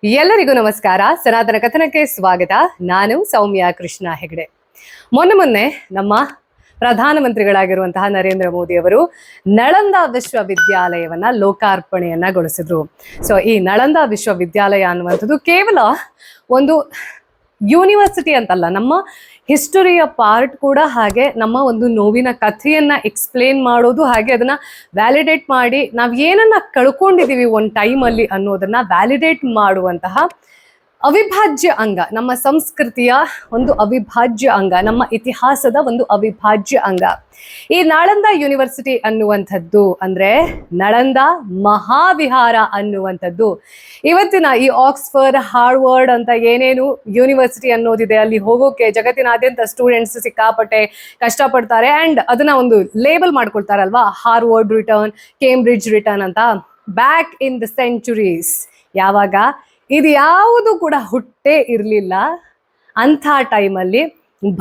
ಎಲ್ಲರಿಗೂ ನಮಸ್ಕಾರ. ಸನಾತನ ಕಥನಕ್ಕೆ ಸ್ವಾಗತ. ನಾನು ಸೌಮ್ಯ ಕೃಷ್ಣ ಹೆಗಡೆ. ಮೊನ್ನೆ ನಮ್ಮ ಪ್ರಧಾನಮಂತ್ರಿಗಳಾಗಿರುವಂತಹ ನರೇಂದ್ರ ಮೋದಿ ಅವರು ನಳಂದ ವಿಶ್ವವಿದ್ಯಾಲಯವನ್ನ ಲೋಕಾರ್ಪಣೆಯನ್ನಗೊಳಿಸಿದ್ರು. ಸೊ ಈ ನಳಂದ ವಿಶ್ವವಿದ್ಯಾಲಯ ಅನ್ನುವಂಥದ್ದು ಕೇವಲ ಒಂದು ಯೂನಿವರ್ಸಿಟಿ ಅಂತಲ್ಲ, ನಮ್ಮ ಹಿಸ್ಟರಿಯ ಪಾರ್ಟ್ ಕೂಡ, ಹಾಗೆ ನಮ್ಮ ಒಂದು ನೋವಿನ ಕಥೆಯನ್ನ ಎಕ್ಸ್ಪ್ಲೇನ್ ಮಾಡೋದು, ಹಾಗೆ ಅದನ್ನ ವ್ಯಾಲಿಡೇಟ್ ಮಾಡಿ ನಾವು ಏನನ್ನ ಕಳ್ಕೊಂಡಿದೀವಿ ಒಂದು ಟೈಮಲ್ಲಿ ಅನ್ನೋದನ್ನ ವ್ಯಾಲಿಡೇಟ್ ಮಾಡುವಂತಹ ಅವಿಭಾಜ್ಯ ಅಂಗ, ನಮ್ಮ ಸಂಸ್ಕೃತಿಯ ಒಂದು ಅವಿಭಾಜ್ಯ ಅಂಗ, ನಮ್ಮ ಇತಿಹಾಸದ ಒಂದು ಅವಿಭಾಜ್ಯ ಅಂಗ. ಈ ನಳಂದ ಯೂನಿವರ್ಸಿಟಿ ಅನ್ನುವಂಥದ್ದು ಅಂದ್ರೆ ನಳಂದ ಮಹಾವಿಹಾರ ಅನ್ನುವಂಥದ್ದು. ಇವತ್ತಿನ ಈ ಆಕ್ಸ್ಫರ್ಡ್, ಹಾರ್ವರ್ಡ್ ಅಂತ ಏನೇನು ಯೂನಿವರ್ಸಿಟಿ ಅನ್ನೋದಿದೆ, ಅಲ್ಲಿ ಹೋಗೋಕೆ ಜಗತ್ತಿನಾದ್ಯಂತ ಸ್ಟೂಡೆಂಟ್ಸ್ ಸಿಕ್ಕಾಪಟ್ಟೆ ಕಷ್ಟಪಡ್ತಾರೆ ಅಂಡ್ ಅದನ್ನ ಒಂದು ಲೇಬಲ್ ಮಾಡ್ಕೊಳ್ತಾರಲ್ವಾ, ಹಾರ್ವರ್ಡ್ ರಿಟರ್ನ್, ಕೇಂಬ್ರಿಡ್ಜ್ ರಿಟರ್ನ್ ಅಂತ. ಬ್ಯಾಕ್ ಇನ್ ದ ಸೆಂಚುರೀಸ್, ಯಾವಾಗ ಇದು ಯಾವುದು ಕೂಡ ಹುಟ್ಟೇ ಇರಲಿಲ್ಲ ಅಂಥ ಟೈಮಲ್ಲಿ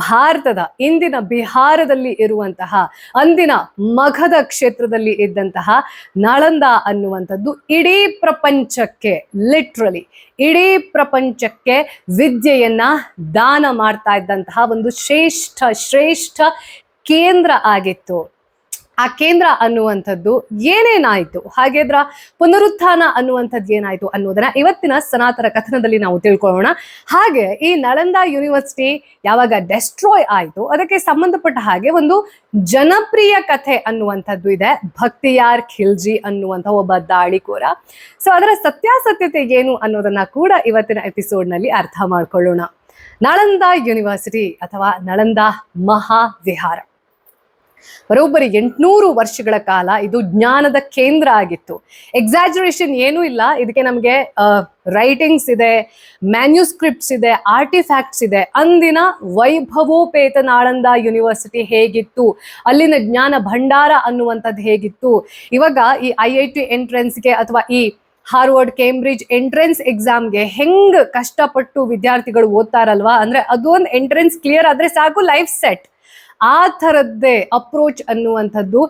ಭಾರತದ ಇಂದಿನ ಬಿಹಾರದಲ್ಲಿ ಇರುವಂತಹ, ಅಂದಿನ ಮಗಧ ಕ್ಷೇತ್ರದಲ್ಲಿ ಇದ್ದಂತಹ ನಳಂದ ಅನ್ನುವಂಥದ್ದು ಇಡೀ ಪ್ರಪಂಚಕ್ಕೆ, ಲಿಟ್ರಲಿ ಇಡೀ ಪ್ರಪಂಚಕ್ಕೆ ವಿದ್ಯೆಯನ್ನ ದಾನ ಮಾಡ್ತಾ ಇದ್ದಂತಹ ಒಂದು ಶ್ರೇಷ್ಠ ಕೇಂದ್ರ ಆಗಿತ್ತು. ಆ ಕೇಂದ್ರ ಅನ್ನುವಂಥದ್ದು ಏನೇನಾಯಿತು, ಹಾಗೆ ಅದರ ಪುನರುತ್ಥಾನ ಅನ್ನುವಂಥದ್ದು ಏನಾಯಿತು ಅನ್ನೋದನ್ನ ಇವತ್ತಿನ ಸನಾತನ ಕಥನದಲ್ಲಿ ನಾವು ತಿಳ್ಕೊಳ್ಳೋಣ. ಹಾಗೆ ಈ ನಳಂದ ಯೂನಿವರ್ಸಿಟಿ ಯಾವಾಗ ಡೆಸ್ಟ್ರಾಯ್ ಆಯಿತು, ಅದಕ್ಕೆ ಸಂಬಂಧಪಟ್ಟ ಹಾಗೆ ಒಂದು ಜನಪ್ರಿಯ ಕಥೆ ಅನ್ನುವಂಥದ್ದು ಇದೆ. ಭಕ್ತಿಯಾರ್ ಖಿಲ್ಜಿ ಅನ್ನುವಂಥ ಒಬ್ಬ ದಾಳಿಕೋರ. ಸೊ ಅದರ ಸತ್ಯಾಸತ್ಯತೆ ಏನು ಅನ್ನೋದನ್ನ ಕೂಡ ಇವತ್ತಿನ ಎಪಿಸೋಡ್ನಲ್ಲಿ ಅರ್ಥ ಮಾಡ್ಕೊಳ್ಳೋಣ. ನಳಂದ ಯೂನಿವರ್ಸಿಟಿ ಅಥವಾ ನಳಂದ ಮಹಾವಿಹಾರ ಬರೋಬ್ಬರಿ 800 ವರ್ಷಗಳ ಕಾಲ ಇದು ಜ್ಞಾನದ ಕೇಂದ್ರ ಆಗಿತ್ತು. ಎಕ್ಸಾಜರೇಷನ್ ಏನೂ ಇಲ್ಲ ಇದಕ್ಕೆ. ನಮಗೆ ರೈಟಿಂಗ್ಸ್ ಇದೆ, ಮ್ಯಾನ್ಯುಸ್ಕ್ರಿಪ್ಟ್ಸ್ ಇದೆ, ಆರ್ಟಿಫ್ಯಾಕ್ಟ್ಸ್ ಇದೆ. ಅಂದಿನ ವೈಭವೋಪೇತ ನಾಳಂದ ಯೂನಿವರ್ಸಿಟಿ ಹೇಗಿತ್ತು, ಅಲ್ಲಿನ ಜ್ಞಾನ ಭಂಡಾರ ಅನ್ನುವಂಥದ್ದು ಹೇಗಿತ್ತು. ಇವಾಗ ಈ IIT ಎಂಟ್ರೆನ್ಸ್ಗೆ ಅಥವಾ ಈ ಹಾರ್ವರ್ಡ್, ಕೇಂಬ್ರಿಡ್ಜ್ ಎಂಟ್ರೆನ್ಸ್ ಎಕ್ಸಾಮ್ಗೆ ಹೆಂಗ್ ಕಷ್ಟಪಟ್ಟು ವಿದ್ಯಾರ್ಥಿಗಳು ಓದ್ತಾರಲ್ವಾ, ಅಂದ್ರೆ ಅದೊಂದು ಎಂಟ್ರೆನ್ಸ್ ಕ್ಲಿಯರ್ ಆದ್ರೆ ಸಾಕು, ಲೈಫ್ ಸೆಟ್. ಆ ಥರದ್ದೇ ಅಪ್ರೋಚ್ ಅನ್ನುವಂಥದ್ದು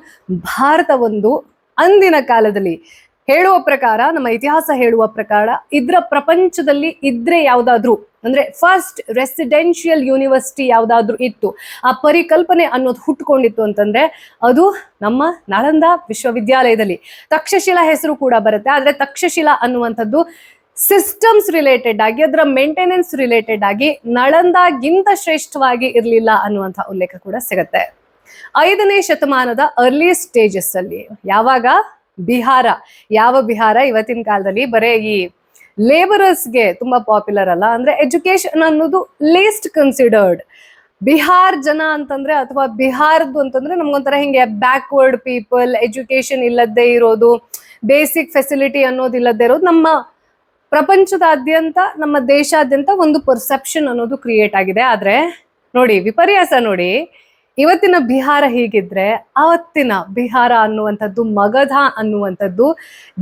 ಭಾರತ ಒಂದು ಅಂದಿನ ಕಾಲದಲ್ಲಿ ಹೇಳುವ ಪ್ರಕಾರ, ನಮ್ಮ ಇತಿಹಾಸ ಹೇಳುವ ಪ್ರಕಾರ, ಇದ್ರ ಪ್ರಪಂಚದಲ್ಲಿ ಇದ್ರೆ ಯಾವ್ದಾದ್ರು ಅಂದ್ರೆ ಫಸ್ಟ್ ರೆಸಿಡೆನ್ಷಿಯಲ್ ಯೂನಿವರ್ಸಿಟಿ ಯಾವ್ದಾದ್ರು ಇತ್ತು, ಆ ಪರಿಕಲ್ಪನೆ ಅನ್ನೋದು ಹುಟ್ಕೊಂಡಿತ್ತು ಅಂತಂದ್ರೆ ಅದು ನಮ್ಮ ನಳಂದ ವಿಶ್ವವಿದ್ಯಾಲಯದಲ್ಲಿ. ತಕ್ಷಶಿಲಾ ಹೆಸರು ಕೂಡ ಬರುತ್ತೆ, ಆದ್ರೆ ತಕ್ಷಶಿಲಾ ಅನ್ನುವಂಥದ್ದು ಸಿಸ್ಟಮ್ಸ್ ರಿಲೇಟೆಡ್ ಆಗಿ, ಅದರ ಮೇಂಟೆನೆನ್ಸ್ ರಿಲೇಟೆಡ್ ಆಗಿ ನಳಂದಾಗಿಂತ ಶ್ರೇಷ್ಠವಾಗಿ ಇರಲಿಲ್ಲ ಅನ್ನುವಂಥ ಉಲ್ಲೇಖ ಕೂಡ ಸಿಗುತ್ತೆ. 5ನೇ ಶತಮಾನದ ಅರ್ಲಿ ಸ್ಟೇಜಸ್ ಅಲ್ಲಿ ಯಾವಾಗ ಬಿಹಾರ, ಯಾವ ಬಿಹಾರ ಇವತ್ತಿನ ಕಾಲದಲ್ಲಿ ಬರೇ ಈ ಲೇಬರರ್ಸ್ಗೆ ತುಂಬಾ ಪಾಪ್ಯುಲರ್ ಅಲ್ಲ, ಅಂದ್ರೆ ಎಜುಕೇಶನ್ ಅನ್ನೋದು ಲೀಸ್ಟ್ ಕನ್ಸಿಡರ್ಡ್. ಬಿಹಾರ್ ಜನ ಅಂತಂದ್ರೆ ಅಥವಾ ಬಿಹಾರದ್ದು ಅಂತಂದ್ರೆ ನಮ್ಗೊಂಥರ ಹಿಂಗೆ ಬ್ಯಾಕ್ವರ್ಡ್ ಪೀಪಲ್, ಎಜುಕೇಶನ್ ಇಲ್ಲದೆ ಇರೋದು, ಬೇಸಿಕ್ ಫೆಸಿಲಿಟಿ ಅನ್ನೋದು ಇಲ್ಲದೆ ಇರೋದು, ನಮ್ಮ ಪ್ರಪಂಚದಾದ್ಯಂತ, ನಮ್ಮ ದೇಶಾದ್ಯಂತ ಒಂದು ಪರ್ಸೆಪ್ಷನ್ ಅನ್ನೋದು ಕ್ರಿಯೇಟ್ ಆಗಿದೆ. ಆದ್ರೆ ನೋಡಿ ವಿಪರ್ಯಾಸ, ನೋಡಿ ಇವತ್ತಿನ ಬಿಹಾರ ಹೀಗಿದ್ರೆ ಅವತ್ತಿನ ಬಿಹಾರ ಅನ್ನುವಂಥದ್ದು, ಮಗಧ ಅನ್ನುವಂಥದ್ದು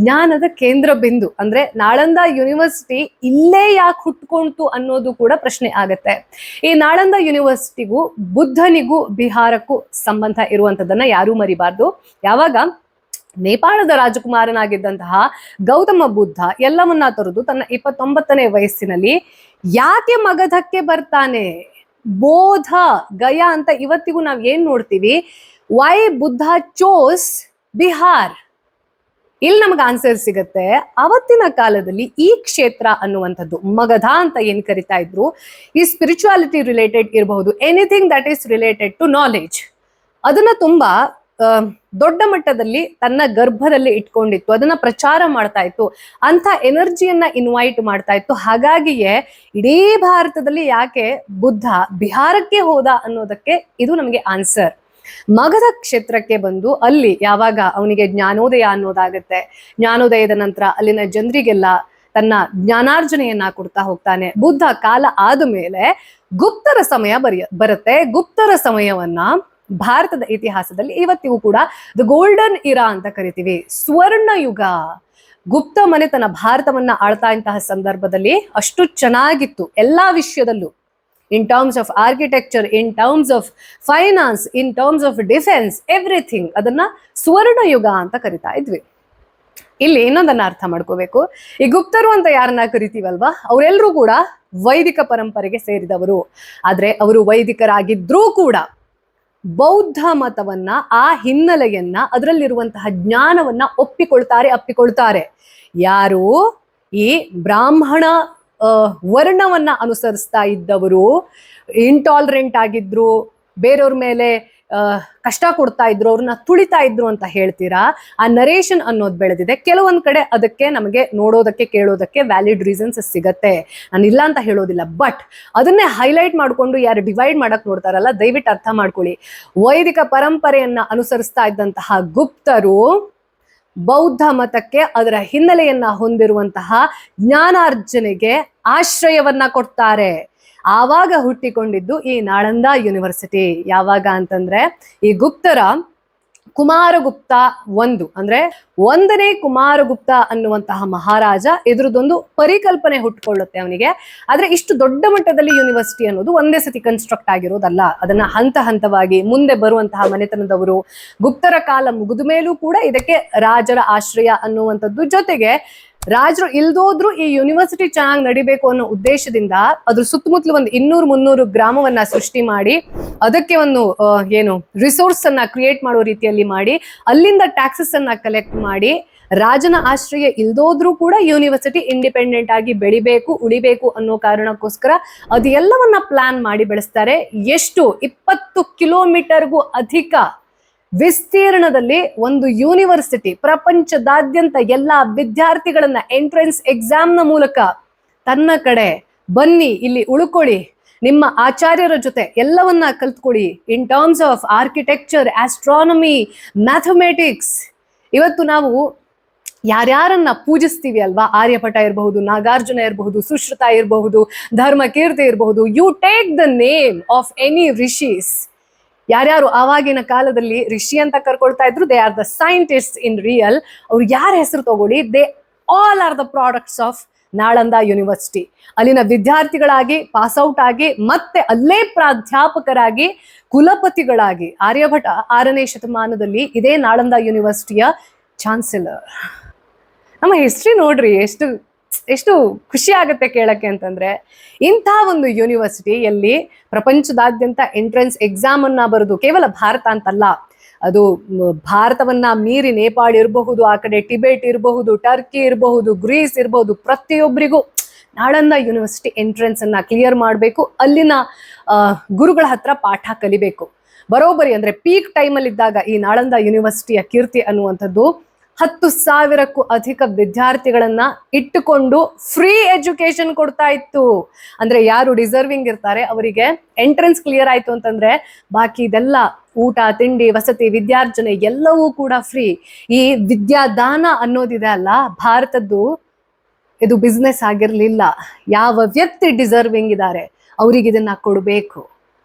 ಜ್ಞಾನದ ಕೇಂದ್ರ ಬಿಂದು. ಅಂದ್ರೆ ನಾಳಂದ ಯೂನಿವರ್ಸಿಟಿ ಇಲ್ಲೇ ಯಾಕೆ ಹುಟ್ಕೊಂತು ಅನ್ನೋದು ಕೂಡ ಪ್ರಶ್ನೆ ಆಗತ್ತೆ. ಈ ನಾಳಂದ ಯೂನಿವರ್ಸಿಟಿಗೂ ಬುದ್ಧನಿಗೂ ಬಿಹಾರಕ್ಕೂ ಸಂಬಂಧ ಇರುವಂಥದ್ದನ್ನ ಯಾರೂ ಮರಿಬಾರ್ದು. ಯಾವಾಗ ನೇಪಾಳದ ರಾಜಕುಮಾರನಾಗಿದ್ದಂತಹ ಗೌತಮ ಬುದ್ಧ ಎಲ್ಲವನ್ನ ತೊರೆದು ತನ್ನ 29ನೇ ವಯಸ್ಸಿನಲ್ಲಿ ಯಾಕೆ ಮಗಧಕ್ಕೆ ಬರ್ತಾನೆ, ಬೋಧ, ಗಯಾ ಅಂತ ಇವತ್ತಿಗೂ ನಾವ್ ಏನ್ ನೋಡ್ತೀವಿ, ವೈ ಬುದ್ಧ ಚೋಸ್ ಬಿಹಾರ್, ಇಲ್ಲಿ ನಮ್ಗೆ ಆನ್ಸರ್ ಸಿಗತ್ತೆ. ಅವತ್ತಿನ ಕಾಲದಲ್ಲಿ ಈ ಕ್ಷೇತ್ರ ಅನ್ನುವಂಥದ್ದು, ಮಗಧ ಅಂತ ಏನ್ ಕರಿತಾ ಇದ್ರು, ಈ ಸ್ಪಿರಿಚುವಾಲಿಟಿ ರಿಲೇಟೆಡ್ ಇರಬಹುದು, anything that is related to knowledge, ಅದನ್ನ ತುಂಬಾ ದೊಡ್ಡ ಮಟ್ಟದಲ್ಲಿ ತನ್ನ ಗರ್ಭದಲ್ಲಿ ಇಟ್ಕೊಂಡಿತ್ತು, ಅದನ್ನ ಪ್ರಚಾರ ಮಾಡ್ತಾ ಇತ್ತು, ಅಂತ ಎನರ್ಜಿಯನ್ನ ಇನ್ವೈಟ್ ಮಾಡ್ತಾ ಇತ್ತು. ಹಾಗಾಗಿಯೇ ಇಡೀ ಭಾರತದಲ್ಲಿ ಯಾಕೆ ಬುದ್ಧ ಬಿಹಾರಕ್ಕೆ ಹೋದ ಅನ್ನೋದಕ್ಕೆ ಇದು ನಮಗೆ ಆನ್ಸರ್. ಮಗಧ ಕ್ಷೇತ್ರಕ್ಕೆ ಬಂದು ಅಲ್ಲಿ ಯಾವಾಗ ಅವನಿಗೆ ಜ್ಞಾನೋದಯ ಅನ್ನೋದಾಗತ್ತೆ, ಜ್ಞಾನೋದಯದ ನಂತರ ಅಲ್ಲಿನ ಜನರಿಗೆಲ್ಲ ತನ್ನ ಜ್ಞಾನಾರ್ಜನೆಯನ್ನ ಕೊಡ್ತಾ ಹೋಗ್ತಾನೆ. ಬುದ್ಧ ಕಾಲ ಆದ ಮೇಲೆ ಗುಪ್ತರ ಸಮಯ ಬರುತ್ತೆ. ಗುಪ್ತರ ಸಮಯವನ್ನ ಭಾರತದ ಇತಿಹಾಸದಲ್ಲಿ ಇವತ್ತಿಗೂ ಕೂಡ ದ ಗೋಲ್ಡನ್ ಇರಾ ಅಂತ ಕರಿತೀವಿ, ಸ್ವರ್ಣ ಯುಗ. ಗುಪ್ತ ಮನೆತನ ಭಾರತವನ್ನ ಆಳ್ತಾ ಇಂತಹ ಸಂದರ್ಭದಲ್ಲಿ ಅಷ್ಟು ಚೆನ್ನಾಗಿತ್ತು ಎಲ್ಲಾ ವಿಷಯದಲ್ಲೂ, ಇನ್ terms of architecture, in terms of finance, in terms of defence, everything. ಅದನ್ನ ಸ್ವರ್ಣ ಯುಗ ಅಂತ ಕರಿತಾ ಇದ್ವಿ. ಇಲ್ಲಿ ಇನ್ನೊಂದನ್ನ ಅರ್ಥ ಮಾಡ್ಕೋಬೇಕು. ಈ ಗುಪ್ತರು ಅಂತ ಯಾರನ್ನ ಕರಿತೀವಲ್ವಾ, ಅವರೆಲ್ಲರೂ ಕೂಡ ವೈದಿಕ ಪರಂಪರೆಗೆ ಸೇರಿದವರು. ಆದ್ರೆ ಅವರು ವೈದಿಕರಾಗಿದ್ರೂ ಕೂಡ ಬೌದ್ಧ ಮತವನ್ನ, ಆ ಹಿನ್ನೆಲೆಯನ್ನ, ಅದರಲ್ಲಿರುವಂತಹ ಜ್ಞಾನವನ್ನ ಅಪ್ಪಿಕೊಳ್ತಾರೆ. ಯಾರು ಈ ಬ್ರಾಹ್ಮಣ ವರ್ಣವನ್ನ ಅನುಸರಿಸ್ತಾ ಇದ್ದವರು, ಇಂಟಾಲರೆಂಟ್ ಆಗಿದ್ರು, ಬೇರೆಯವ್ರ ಮೇಲೆ ಕಷ್ಟ ಕೊಡ್ತಾ ಇದ್ರು, ಅವ್ರನ್ನ ತುಳಿತಾ ಇದ್ರು ಅಂತ ಹೇಳ್ತೀರಾ, ಆ ನರೇಷನ್ ಅನ್ನೋದು ಬೆಳೆದಿದೆ. ಕೆಲವೊಂದ್ ಕಡೆ ಅದಕ್ಕೆ ನಮಗೆ ನೋಡೋದಕ್ಕೆ ಕೇಳೋದಕ್ಕೆ ವ್ಯಾಲಿಡ್ ರೀಸನ್ಸ್ ಸಿಗತ್ತೆ, ನಾನು ಇಲ್ಲ ಅಂತ ಹೇಳೋದಿಲ್ಲ. ಬಟ್ ಅದನ್ನೇ ಹೈಲೈಟ್ ಮಾಡ್ಕೊಂಡು ಯಾರು ಡಿವೈಡ್ ಮಾಡಕ್ ನೋಡ್ತಾರಲ್ಲ, ದಯವಿಟ್ಟು ಅರ್ಥ ಮಾಡ್ಕೊಳ್ಳಿ. ವೈದಿಕ ಪರಂಪರೆಯನ್ನ ಅನುಸರಿಸ್ತಾ ಇದ್ದಂತಹ ಗುಪ್ತರು ಬೌದ್ಧ ಮತಕ್ಕೆ, ಅದರ ಹಿನ್ನೆಲೆಯನ್ನ ಹೊಂದಿರುವಂತಹ ಜ್ಞಾನಾರ್ಜನೆಗೆ ಆಶ್ರಯವನ್ನ ಕೊಡ್ತಾರೆ. ಆವಾಗ ಹುಟ್ಟಿಕೊಂಡಿದ್ದು ಈ ನಾಳಂದ ಯೂನಿವರ್ಸಿಟಿ. ಯಾವಾಗ ಅಂತಂದ್ರೆ ಈ ಗುಪ್ತರ ಕುಮಾರಗುಪ್ತ ಅಂದ್ರೆ 1ನೇ ಕುಮಾರಗುಪ್ತ ಅನ್ನುವಂತಹ ಮಹಾರಾಜ, ಇದ್ರದ್ದೊಂದು ಪರಿಕಲ್ಪನೆ ಹುಟ್ಟುಕೊಳ್ಳುತ್ತೆ ಅವನಿಗೆ. ಆದ್ರೆ ಇಷ್ಟು ದೊಡ್ಡ ಮಟ್ಟದಲ್ಲಿ ಯೂನಿವರ್ಸಿಟಿ ಅನ್ನೋದು ಒಂದೇ ಸತಿ ಕನ್ಸ್ಟ್ರಕ್ಟ್ ಆಗಿರೋದಲ್ಲ. ಅದನ್ನ ಹಂತ ಹಂತವಾಗಿ ಮುಂದೆ ಬರುವಂತಹ ಮನೆತನದವರು, ಗುಪ್ತರ ಕಾಲ ಮುಗಿದ ಮೇಲೂ ಕೂಡ ಇದಕ್ಕೆ ರಾಜರ ಆಶ್ರಯ ಅನ್ನುವಂಥದ್ದು, ಜೊತೆಗೆ ರಾಜರು ಇಲ್ದೋದ್ರು ಈ ಯೂನಿವರ್ಸಿಟಿ ಚೆನ್ನಾಗಿ ನಡಿಬೇಕು ಅನ್ನೋ ಉದ್ದೇಶದಿಂದ ಅದ್ರ ಸುತ್ತಮುತ್ತಲು ಒಂದು 200-300 ಗ್ರಾಮವನ್ನ ಸೃಷ್ಟಿ ಮಾಡಿ, ಅದಕ್ಕೆ ಒಂದು ರಿಸೋರ್ಸ್ ಅನ್ನ ಕ್ರಿಯೇಟ್ ಮಾಡೋ ರೀತಿಯಲ್ಲಿ ಮಾಡಿ, ಅಲ್ಲಿಂದ ಟ್ಯಾಕ್ಸಸ್ ಅನ್ನ ಕಲೆಕ್ಟ್ ಮಾಡಿ, ರಾಜನ ಆಶ್ರಯ ಇಲ್ದೋದ್ರೂ ಕೂಡ ಯೂನಿವರ್ಸಿಟಿ ಇಂಡಿಪೆಂಡೆಂಟ್ ಆಗಿ ಬೆಳಿಬೇಕು, ಉಳಿಬೇಕು ಅನ್ನೋ ಕಾರಣಕ್ಕೋಸ್ಕರ ಅದು ಎಲ್ಲವನ್ನ ಪ್ಲಾನ್ ಮಾಡಿ ಬೆಳೆಸ್ತಾರೆ. ಎಷ್ಟು 20 ಕಿಲೋಮೀಟರ್ಗೂ ಅಧಿಕ ವಿಸ್ತೀರ್ಣದಲ್ಲಿ ಒಂದು ಯೂನಿವರ್ಸಿಟಿ ಪ್ರಪಂಚದಾದ್ಯಂತ ಎಲ್ಲಾ ವಿದ್ಯಾರ್ಥಿಗಳನ್ನ ಎಂಟ್ರೆನ್ಸ್ ಎಕ್ಸಾಮ್ನ ಮೂಲಕ ತನ್ನ ಕಡೆ ಬನ್ನಿ, ಇಲ್ಲಿ ಉಳ್ಕೊಳ್ಳಿ, ನಿಮ್ಮ ಆಚಾರ್ಯರ ಜೊತೆ ಎಲ್ಲವನ್ನ ಕಲ್ತ್ಕೊಳ್ಳಿ, in terms of architecture, astronomy, mathematics. ಇವತ್ತು ನಾವು ಯಾರ್ಯಾರನ್ನ ಪೂಜಿಸ್ತೀವಿ ಅಲ್ವಾ, ಆರ್ಯಭಟ ಇರಬಹುದು, ನಾಗಾರ್ಜುನ ಇರಬಹುದು, ಸುಶ್ರುತ ಇರಬಹುದು, ಧರ್ಮಕೀರ್ತಿ ಇರಬಹುದು, you take the name of any rishis. ಯಾರ್ಯಾರು ಆವಾಗಿನ ಕಾಲದಲ್ಲಿ ಋಷಿ ಅಂತ ಕರ್ಕೊಳ್ತಾ ಇದ್ರು, they are the scientist in real. ಅವ್ರು ಯಾರ ಹೆಸರು ತಗೊಳ್ಳಿ, they all are the products of Nalanda university. ಅಲ್ಲಿನ ವಿದ್ಯಾರ್ಥಿಗಳಾಗಿ ಪಾಸ್ ಔಟ್ ಆಗಿ ಮತ್ತೆ ಅಲ್ಲೇ ಪ್ರಾಧ್ಯಾಪಕರಾಗಿ ಕುಲಪತಿಗಳಾಗಿ, ಆರ್ಯಭಟ 6ನೇ ಶತಮಾನದಲ್ಲಿ ಇದೇ ನಾಳಂದ ಯೂನಿವರ್ಸಿಟಿಯ ಚಾನ್ಸಲರ್. ನಮ್ಮ ಹಿಸ್ಟ್ರಿ ನೋಡ್ರಿ, ಎಷ್ಟು ಖುಷಿ ಆಗುತ್ತೆ ಕೇಳಕ್ಕೆ ಅಂತಂದ್ರೆ, ಇಂಥ ಒಂದು ಯೂನಿವರ್ಸಿಟಿಯಲ್ಲಿ ಪ್ರಪಂಚದಾದ್ಯಂತ ಎಂಟ್ರೆನ್ಸ್ ಎಕ್ಸಾಮ್ ಅನ್ನ ಬರೆದು, ಕೇವಲ ಭಾರತ ಅಂತಲ್ಲ, ಅದು ಭಾರತವನ್ನ ಮೀರಿ ನೇಪಾಳ ಇರಬಹುದು, ಆ ಕಡೆ ಟಿಬೆಟ್ ಇರಬಹುದು, ಟರ್ಕಿ ಇರಬಹುದು, ಗ್ರೀಸ್ ಇರಬಹುದು, ಪ್ರತಿಯೊಬ್ಬರಿಗೂ ನಾಳಂದ ಯೂನಿವರ್ಸಿಟಿ ಎಂಟ್ರೆನ್ಸ್ ಅನ್ನ ಕ್ಲಿಯರ್ ಮಾಡಬೇಕು, ಅಲ್ಲಿನ ಗುರುಗಳ ಹತ್ರ ಪಾಠ ಕಲಿಬೇಕು. ಬರೋಬ್ಬರಿ ಅಂದ್ರೆ ಪೀಕ್ ಟೈಮಲ್ಲಿ ಇದ್ದಾಗ ಈ ನಾಳಂದ ಯೂನಿವರ್ಸಿಟಿಯ ಕೀರ್ತಿ ಅನ್ನುವಂಥದ್ದು 10,000ಕ್ಕೂ ಅಧಿಕ ವಿದ್ಯಾರ್ಥಿಗಳನ್ನ ಇಟ್ಟುಕೊಂಡು ಫ್ರೀ ಎಜುಕೇಶನ್ ಕೊಡ್ತಾ ಇತ್ತು. ಅಂದ್ರೆ ಯಾರು ಡಿಸರ್ವಿಂಗ್ ಇರ್ತಾರೆ ಅವರಿಗೆ ಎಂಟ್ರೆನ್ಸ್ ಕ್ಲಿಯರ್ ಆಯ್ತು ಅಂತಂದ್ರೆ ಬಾಕಿ ಇದೆಲ್ಲ ಊಟ, ತಿಂಡಿ, ವಸತಿ, ವಿದ್ಯಾರ್ಜನೆ ಎಲ್ಲವೂ ಕೂಡ ಫ್ರೀ. ಈ ವಿದ್ಯಾದಾನ ಅನ್ನೋದಿದೆ ಅಲ್ಲ, ಭಾರತದ್ದು ಇದು ಬಿಸ್ನೆಸ್ ಆಗಿರ್ಲಿಲ್ಲ. ಯಾವ ವ್ಯಕ್ತಿ ಡಿಸರ್ವಿಂಗ್ ಇದ್ದಾರೆ ಅವ್ರಿಗೆ ಇದನ್ನ ಕೊಡಬೇಕು.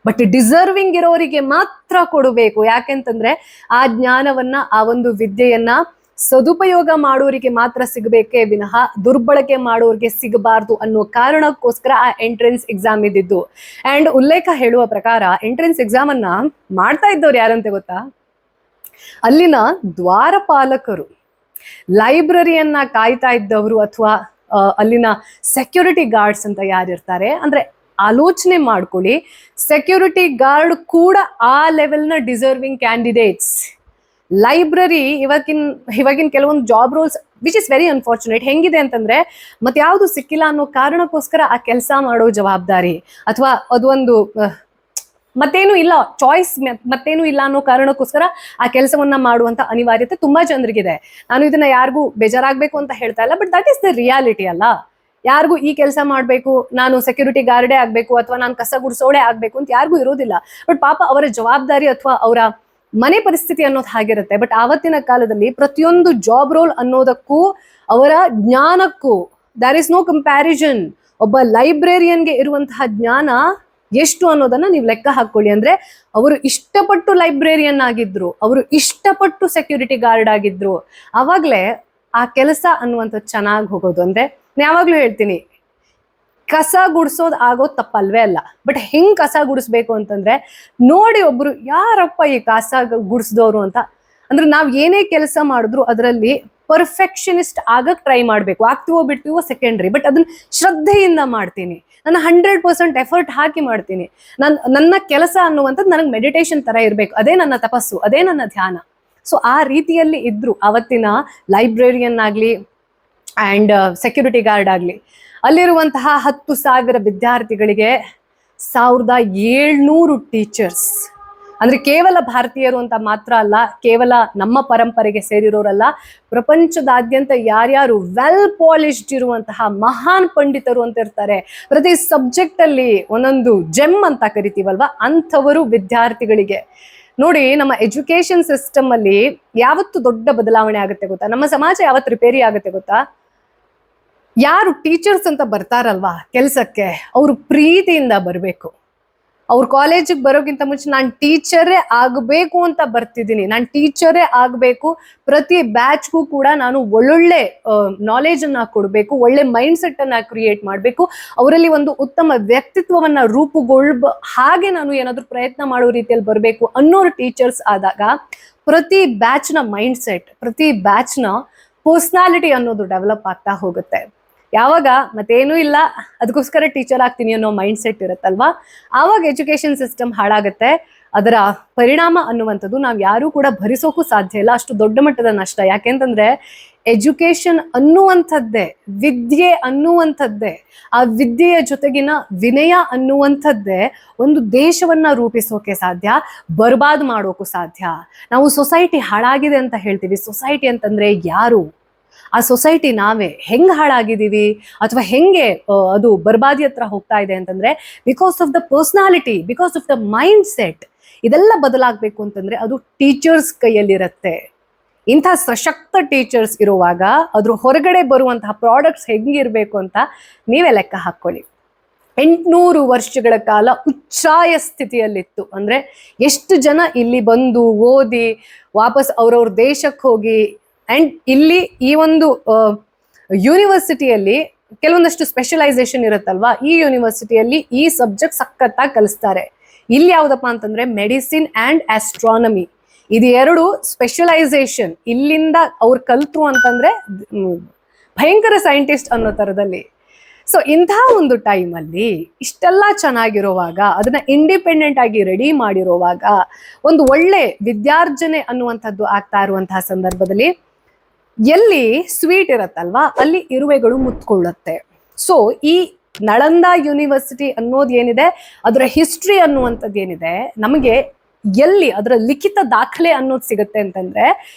ಬಟ್ ಡಿಸರ್ವಿಂಗ್ ಇರೋರಿಗೆ ಮಾತ್ರ ಕೊಡಬೇಕು. ಯಾಕೆಂತಂದ್ರೆ ಆ ಜ್ಞಾನವನ್ನ, ಆ ಒಂದು ವಿದ್ಯೆಯನ್ನ ಸದುಪಯೋಗ ಮಾಡೋರಿಗೆ ಮಾತ್ರ ಸಿಗಬೇಕೇ ವಿನಃ ದುರ್ಬಳಕೆ ಮಾಡೋರಿಗೆ ಸಿಗಬಾರ್ದು ಅನ್ನೋ ಕಾರಣಕ್ಕೋಸ್ಕರ ಆ ಎಂಟ್ರೆನ್ಸ್ ಎಕ್ಸಾಮ್ ಇದ್ದಿದ್ದು. ಅಂಡ್ ಉಲ್ಲೇಖ ಹೇಳುವ ಪ್ರಕಾರ ಎಂಟ್ರೆನ್ಸ್ ಎಕ್ಸಾಮ್ ಅನ್ನ ಮಾಡ್ತಾ ಇದ್ದವ್ರು ಯಾರಂತೆ ಗೊತ್ತಾ? ಅಲ್ಲಿನ ದ್ವಾರಪಾಲಕರು, ಲೈಬ್ರರಿಯನ್ನ ಕಾಯ್ತಾ ಇದ್ದವರು, ಅಥವಾ ಅಲ್ಲಿನ ಸೆಕ್ಯೂರಿಟಿ ಗಾರ್ಡ್ಸ್ ಅಂತ ಯಾರಿರ್ತಾರೆ. ಅಂದ್ರೆ ಆಲೋಚನೆ ಮಾಡ್ಕೊಳ್ಳಿ, ಸೆಕ್ಯೂರಿಟಿ ಗಾರ್ಡ್ ಕೂಡ ಆ ಲೆವೆಲ್ನ ಡಿಸರ್ವಿಂಗ್ ಕ್ಯಾಂಡಿಡೇಟ್ಸ್. ಲೈಬ್ರರಿ ಇವಾಗಿನ ಕೆಲವೊಂದು job roles which is very unfortunate. ಹೆಂಗಿದೆ ಅಂತಂದ್ರೆ ಮತ್ತೆ ಯಾವುದು ಸಿಕ್ಕಿಲ್ಲ ಅನ್ನೋ ಕಾರಣಕ್ಕೋಸ್ಕರ ಆ ಕೆಲಸ ಮಾಡೋ ಜವಾಬ್ದಾರಿ, ಅಥವಾ ಅದು ಒಂದು ಮತ್ತೇನು ಇಲ್ಲ ಚಾಯ್ಸ್, ಮತ್ತೇನು ಇಲ್ಲ ಅನ್ನೋ ಕಾರಣಕ್ಕೋಸ್ಕರ ಆ ಕೆಲಸವನ್ನ ಮಾಡುವಂತ ಅನಿವಾರ್ಯತೆ ತುಂಬಾ ಜನರಿಗಿದೆ. ನಾನು ಇದನ್ನ ಯಾರಿಗೂ ಬೇಜಾರಾಗ್ಬೇಕು ಅಂತ ಹೇಳ್ತಾ ಇಲ್ಲ, but that is the reality ಅಲ್ಲ. ಯಾರಿಗೂ ಈ ಕೆಲಸ ಮಾಡ್ಬೇಕು, ನಾನು ಸೆಕ್ಯೂರಿಟಿ ಗಾರ್ಡೇ ಆಗ್ಬೇಕು, ಅಥವಾ ನಾನು ಕಸ ಗುಡಿಸೋಳೆ ಆಗ್ಬೇಕು ಅಂತ ಯಾರಿಗೂ ಇರೋದಿಲ್ಲ. ಬಟ್ ಪಾಪ ಅವರ ಜವಾಬ್ದಾರಿ ಅಥವಾ ಅವರ ಮನೆ ಪರಿಸ್ಥಿತಿ ಅನ್ನೋದು ಹಾಗಿರುತ್ತೆ. ಬಟ್ ಆವತ್ತಿನ ಕಾಲದಲ್ಲಿ ಪ್ರತಿಯೊಂದು ಜಾಬ್ ರೋಲ್ ಅನ್ನೋದಕ್ಕೂ ಅವರ ಜ್ಞಾನಕ್ಕೂ ದರ್ ಇಸ್ ನೋ ಕಂಪ್ಯಾರಿಸನ್. ಒಬ್ಬ ಲೈಬ್ರೇರಿಯನ್ಗೆ ಇರುವಂತಹ ಜ್ಞಾನ ಎಷ್ಟು ಅನ್ನೋದನ್ನ ನೀವು ಲೆಕ್ಕ ಹಾಕೊಳ್ಳಿ. ಅಂದ್ರೆ ಅವರು ಇಷ್ಟಪಟ್ಟು ಲೈಬ್ರೇರಿಯನ್ ಆಗಿದ್ರು, ಅವರು ಇಷ್ಟಪಟ್ಟು ಸೆಕ್ಯೂರಿಟಿ ಗಾರ್ಡ್ ಆಗಿದ್ರು. ಆವಾಗ್ಲೇ ಆ ಕೆಲಸ ಅನ್ನುವಂಥದ್ದು ಚೆನ್ನಾಗಿ ಹೋಗೋದು. ಅಂದ್ರೆ ನಾನು ಯಾವಾಗ್ಲೂ ಹೇಳ್ತೀನಿ, ಕಸ ಗುಡಿಸೋದು ಆಗೋದು ತಪ್ಪಲ್ವೇ ಅಲ್ಲ, ಬಟ್ ಹೆಂಗ್ ಕಸ ಗುಡಿಸ್ಬೇಕು ಅಂತಂದ್ರೆ ನೋಡಿ ಒಬ್ರು ಯಾರಪ್ಪ ಈ ಕಸ ಗುಡಿಸಿದವರು ಅಂತ. ಅಂದ್ರೆ ನಾವ್ ಏನೇ ಕೆಲಸ ಮಾಡಿದ್ರು ಅದರಲ್ಲಿ ಪರ್ಫೆಕ್ಷನಿಸ್ಟ್ ಆಗಕ್ ಟ್ರೈ ಮಾಡ್ಬೇಕು. ಆಗ್ತೀವೋ ಬಿಡ್ತೀವೋ ಸೆಕೆಂಡ್ರಿ, ಬಟ್ ಅದನ್ನ ಶ್ರದ್ಧೆಯಿಂದ ಮಾಡ್ತೀನಿ. ನಾನು 100% ಎಫರ್ಟ್ ಹಾಕಿ ಮಾಡ್ತೀನಿ. ನನ್ನ ಕೆಲಸ ಅನ್ನುವಂಥದ್ದು ನನಗೆ ಮೆಡಿಟೇಷನ್ ತರ ಇರಬೇಕು. ಅದೇ ನನ್ನ ತಪಸ್ಸು, ಅದೇ ನನ್ನ ಧ್ಯಾನ. ಸೊ ಆ ರೀತಿಯಲ್ಲಿ ಇದ್ರು ಅವತ್ತಿನ ಲೈಬ್ರರಿಯನ್ ಆಗ್ಲಿ ಅಂಡ್ ಸೆಕ್ಯೂರಿಟಿ ಗಾರ್ಡ್ ಆಗ್ಲಿ. ಅಲ್ಲಿರುವಂತಹ 10,000 ವಿದ್ಯಾರ್ಥಿಗಳಿಗೆ 1,700 ಟೀಚರ್ಸ್. ಅಂದ್ರೆ ಕೇವಲ ಭಾರತೀಯರು ಅಂತ ಮಾತ್ರ ಅಲ್ಲ, ಕೇವಲ ನಮ್ಮ ಪರಂಪರೆಗೆ ಸೇರಿರೋರಲ್ಲ, ಪ್ರಪಂಚದಾದ್ಯಂತ ಯಾರ್ಯಾರು ವೆಲ್ ಪಾಲಿಶ್ಡ್ ಇರುವಂತಹ ಮಹಾನ್ ಪಂಡಿತರು ಅಂತ ಇರ್ತಾರೆ, ಪ್ರತಿ ಸಬ್ಜೆಕ್ಟ್ ಅಲ್ಲಿ ಒಂದೊಂದು ಜೆಮ್ ಅಂತ ಕರಿತೀವಲ್ವಾ, ಅಂಥವರು ವಿದ್ಯಾರ್ಥಿಗಳಿಗೆ. ನೋಡಿ, ನಮ್ಮ ಎಜುಕೇಶನ್ ಸಿಸ್ಟಮ್ ಅಲ್ಲಿ ಯಾವತ್ತು ದೊಡ್ಡ ಬದಲಾವಣೆ ಆಗುತ್ತೆ ಗೊತ್ತಾ? ನಮ್ಮ ಸಮಾಜ ಯಾವತ್ತು ರಿಪೇರಿ ಆಗುತ್ತೆ ಗೊತ್ತಾ? ಯಾರು ಟೀಚರ್ಸ್ ಅಂತ ಬರ್ತಾರಲ್ವಾ ಕೆಲ್ಸಕ್ಕೆ, ಅವರು ಪ್ರೀತಿಯಿಂದ ಬರಬೇಕು. ಅವ್ರು ಕಾಲೇಜಿಗೆ ಬರೋಕ್ಕಿಂತ ಮುಂಚೆ ನಾನು ಟೀಚರೇ ಆಗಬೇಕು ಅಂತ ಬರ್ತಿದ್ದೀನಿ, ನಾನು ಟೀಚರೇ ಆಗಬೇಕು, ಪ್ರತಿ ಬ್ಯಾಚ್ಗೂ ಕೂಡ ನಾನು ಒಳ್ಳೊಳ್ಳೆ ನಾಲೆಜ್ ಅನ್ನ ಕೊಡಬೇಕು, ಒಳ್ಳೆ ಮೈಂಡ್ ಸೆಟ್ ಅನ್ನ ಕ್ರಿಯೇಟ್ ಮಾಡಬೇಕು, ಅವರಲ್ಲಿ ಒಂದು ಉತ್ತಮ ವ್ಯಕ್ತಿತ್ವವನ್ನ ಹಾಗೆ ನಾನು ಏನಾದ್ರೂ ಪ್ರಯತ್ನ ಮಾಡೋ ರೀತಿಯಲ್ಲಿ ಬರಬೇಕು ಅನ್ನೋರು ಟೀಚರ್ಸ್ ಆದಾಗ ಪ್ರತಿ ಬ್ಯಾಚ್ನ ಮೈಂಡ್ ಸೆಟ್, ಪ್ರತಿ ಬ್ಯಾಚ್ನ ಪರ್ಸ್ನಾಲಿಟಿ ಅನ್ನೋದು ಡೆವಲಪ್ ಆಗ್ತಾ ಹೋಗುತ್ತೆ. ಯಾವಾಗ ಮತ್ತೇನೂ ಇಲ್ಲ ಅದಕ್ಕೋಸ್ಕರ ಟೀಚರ್ ಆಗ್ತೀನಿ ಅನ್ನೋ ಮೈಂಡ್ ಸೆಟ್ ಇರುತ್ತಲ್ವಾ, ಆವಾಗ ಎಜುಕೇಶನ್ ಸಿಸ್ಟಮ್ ಹಾಳಾಗುತ್ತೆ. ಅದರ ಪರಿಣಾಮ ಅನ್ನುವಂಥದ್ದು ನಾವು ಯಾರೂ ಕೂಡ ಭರಿಸೋಕ್ಕೂ ಸಾಧ್ಯ ಇಲ್ಲ, ಅಷ್ಟು ದೊಡ್ಡ ಮಟ್ಟದ ನಷ್ಟ. ಯಾಕೆಂತಂದ್ರೆ ಎಜುಕೇಶನ್ ಅನ್ನುವಂಥದ್ದೇ, ವಿದ್ಯೆ ಅನ್ನುವಂಥದ್ದೇ, ಆ ವಿದ್ಯೆಯ ಜೊತೆಗಿನ ವಿನಯ ಅನ್ನುವಂಥದ್ದೇ ಒಂದು ದೇಶವನ್ನ ರೂಪಿಸೋಕೆ ಸಾಧ್ಯ, ಬರ್ಬಾದ್ ಮಾಡೋಕ್ಕೂ ಸಾಧ್ಯ. ನಾವು ಸೊಸೈಟಿ ಹಾಳಾಗಿದೆ ಅಂತ ಹೇಳ್ತೀವಿ. ಸೊಸೈಟಿ ಅಂತಂದ್ರೆ ಯಾರು? ಆ ಸೊಸೈಟಿ ನಾವೇ. ಹೆಂಗ್ ಹಾಳಾಗಿದ್ದೀವಿ ಅಥವಾ ಹೆಂಗೆ ಅದು ಬರ್ಬಾದಿ ಹತ್ರ ಹೋಗ್ತಾ ಇದೆ ಅಂತಂದ್ರೆ because of the personality, because of the mind set. ಇದೆಲ್ಲ ಬದಲಾಗಬೇಕು ಅಂತಂದ್ರೆ ಅದು ಟೀಚರ್ಸ್ ಕೈಯಲ್ಲಿರುತ್ತೆ. ಇಂಥ ಸಶಕ್ತ ಟೀಚರ್ಸ್ ಇರುವಾಗ ಅದ್ರ ಹೊರಗಡೆ ಬರುವಂತಹ ಪ್ರಾಡಕ್ಟ್ಸ್ ಹೆಂಗಿರ್ಬೇಕು ಅಂತ ನೀವೇ ಲೆಕ್ಕ ಹಾಕೊಳ್ಳಿ. 800 ವರ್ಷಗಳ ಕಾಲ ಉಚ್ಛ್ರಾಯ ಸ್ಥಿತಿಯಲ್ಲಿತ್ತು. ಅಂದ್ರೆ ಎಷ್ಟು ಜನ ಇಲ್ಲಿ ಬಂದು ಓದಿ ವಾಪಸ್ ಅವ್ರವ್ರ ದೇಶಕ್ಕೆ ಹೋಗಿ, ಅಂಡ್ ಇಲ್ಲಿ ಈ ಒಂದು ಯೂನಿವರ್ಸಿಟಿಯಲ್ಲಿ ಕೆಲವೊಂದಷ್ಟು ಸ್ಪೆಷಲೈಸೇಷನ್ ಇರುತ್ತಲ್ವಾ, ಈ ಯೂನಿವರ್ಸಿಟಿಯಲ್ಲಿ ಈ ಸಬ್ಜೆಕ್ಟ್ ಸಖತ್ತಾಗಿ ಕಲಿಸ್ತಾರೆ. ಇಲ್ಲಿ ಯಾವ್ದಪ್ಪ ಅಂತಂದ್ರೆ ಮೆಡಿಸಿನ್ ಅಂಡ್ ಆಸ್ಟ್ರಾನಮಿ, ಇದು 2 ಸ್ಪೆಷಲೈಸೇಷನ್. ಇಲ್ಲಿಂದ ಅವ್ರು ಕಲ್ತರು ಅಂತಂದ್ರೆ ಭಯಂಕರ ಸೈಂಟಿಸ್ಟ್ ಅನ್ನೋ ತರದಲ್ಲಿ. ಸೊ ಇಂಥ ಒಂದು ಟೈಮಲ್ಲಿ ಇಷ್ಟೆಲ್ಲ ಚೆನ್ನಾಗಿರುವಾಗ, ಅದನ್ನ ಇಂಡಿಪೆಂಡೆಂಟ್ ಆಗಿ ರೆಡಿ ಮಾಡಿರುವಾಗ, ಒಂದು ಒಳ್ಳೆ ವಿದ್ಯಾರ್ಜನೆ ಅನ್ನುವಂಥದ್ದು ಆಗ್ತಾ ಇರುವಂತಹ ಸಂದರ್ಭದಲ್ಲಿ ಎಲ್ಲಿ ಸ್ವೀಟ್ ಇರತ್ತಲ್ವಾ ಅಲ್ಲಿ ಇರುವೆಗಳು ಮುತ್ಕೊಳ್ಳುತ್ತೆ. ಸೊ ಈ ನಳಂದ ಯೂನಿವರ್ಸಿಟಿ ಅನ್ನೋದು ಏನಿದೆ, ಅದರ ಹಿಸ್ಟ್ರಿ ಅನ್ನುವಂಥದ್ದು ಏನಿದೆ, ನಮಗೆ ಎಲ್ಲಿ ಅದರ ಲಿಖಿತ ದಾಖಲೆ ಅನ್ನೋದು ಸಿಗುತ್ತೆ ಅಂತಂದ್ರೆ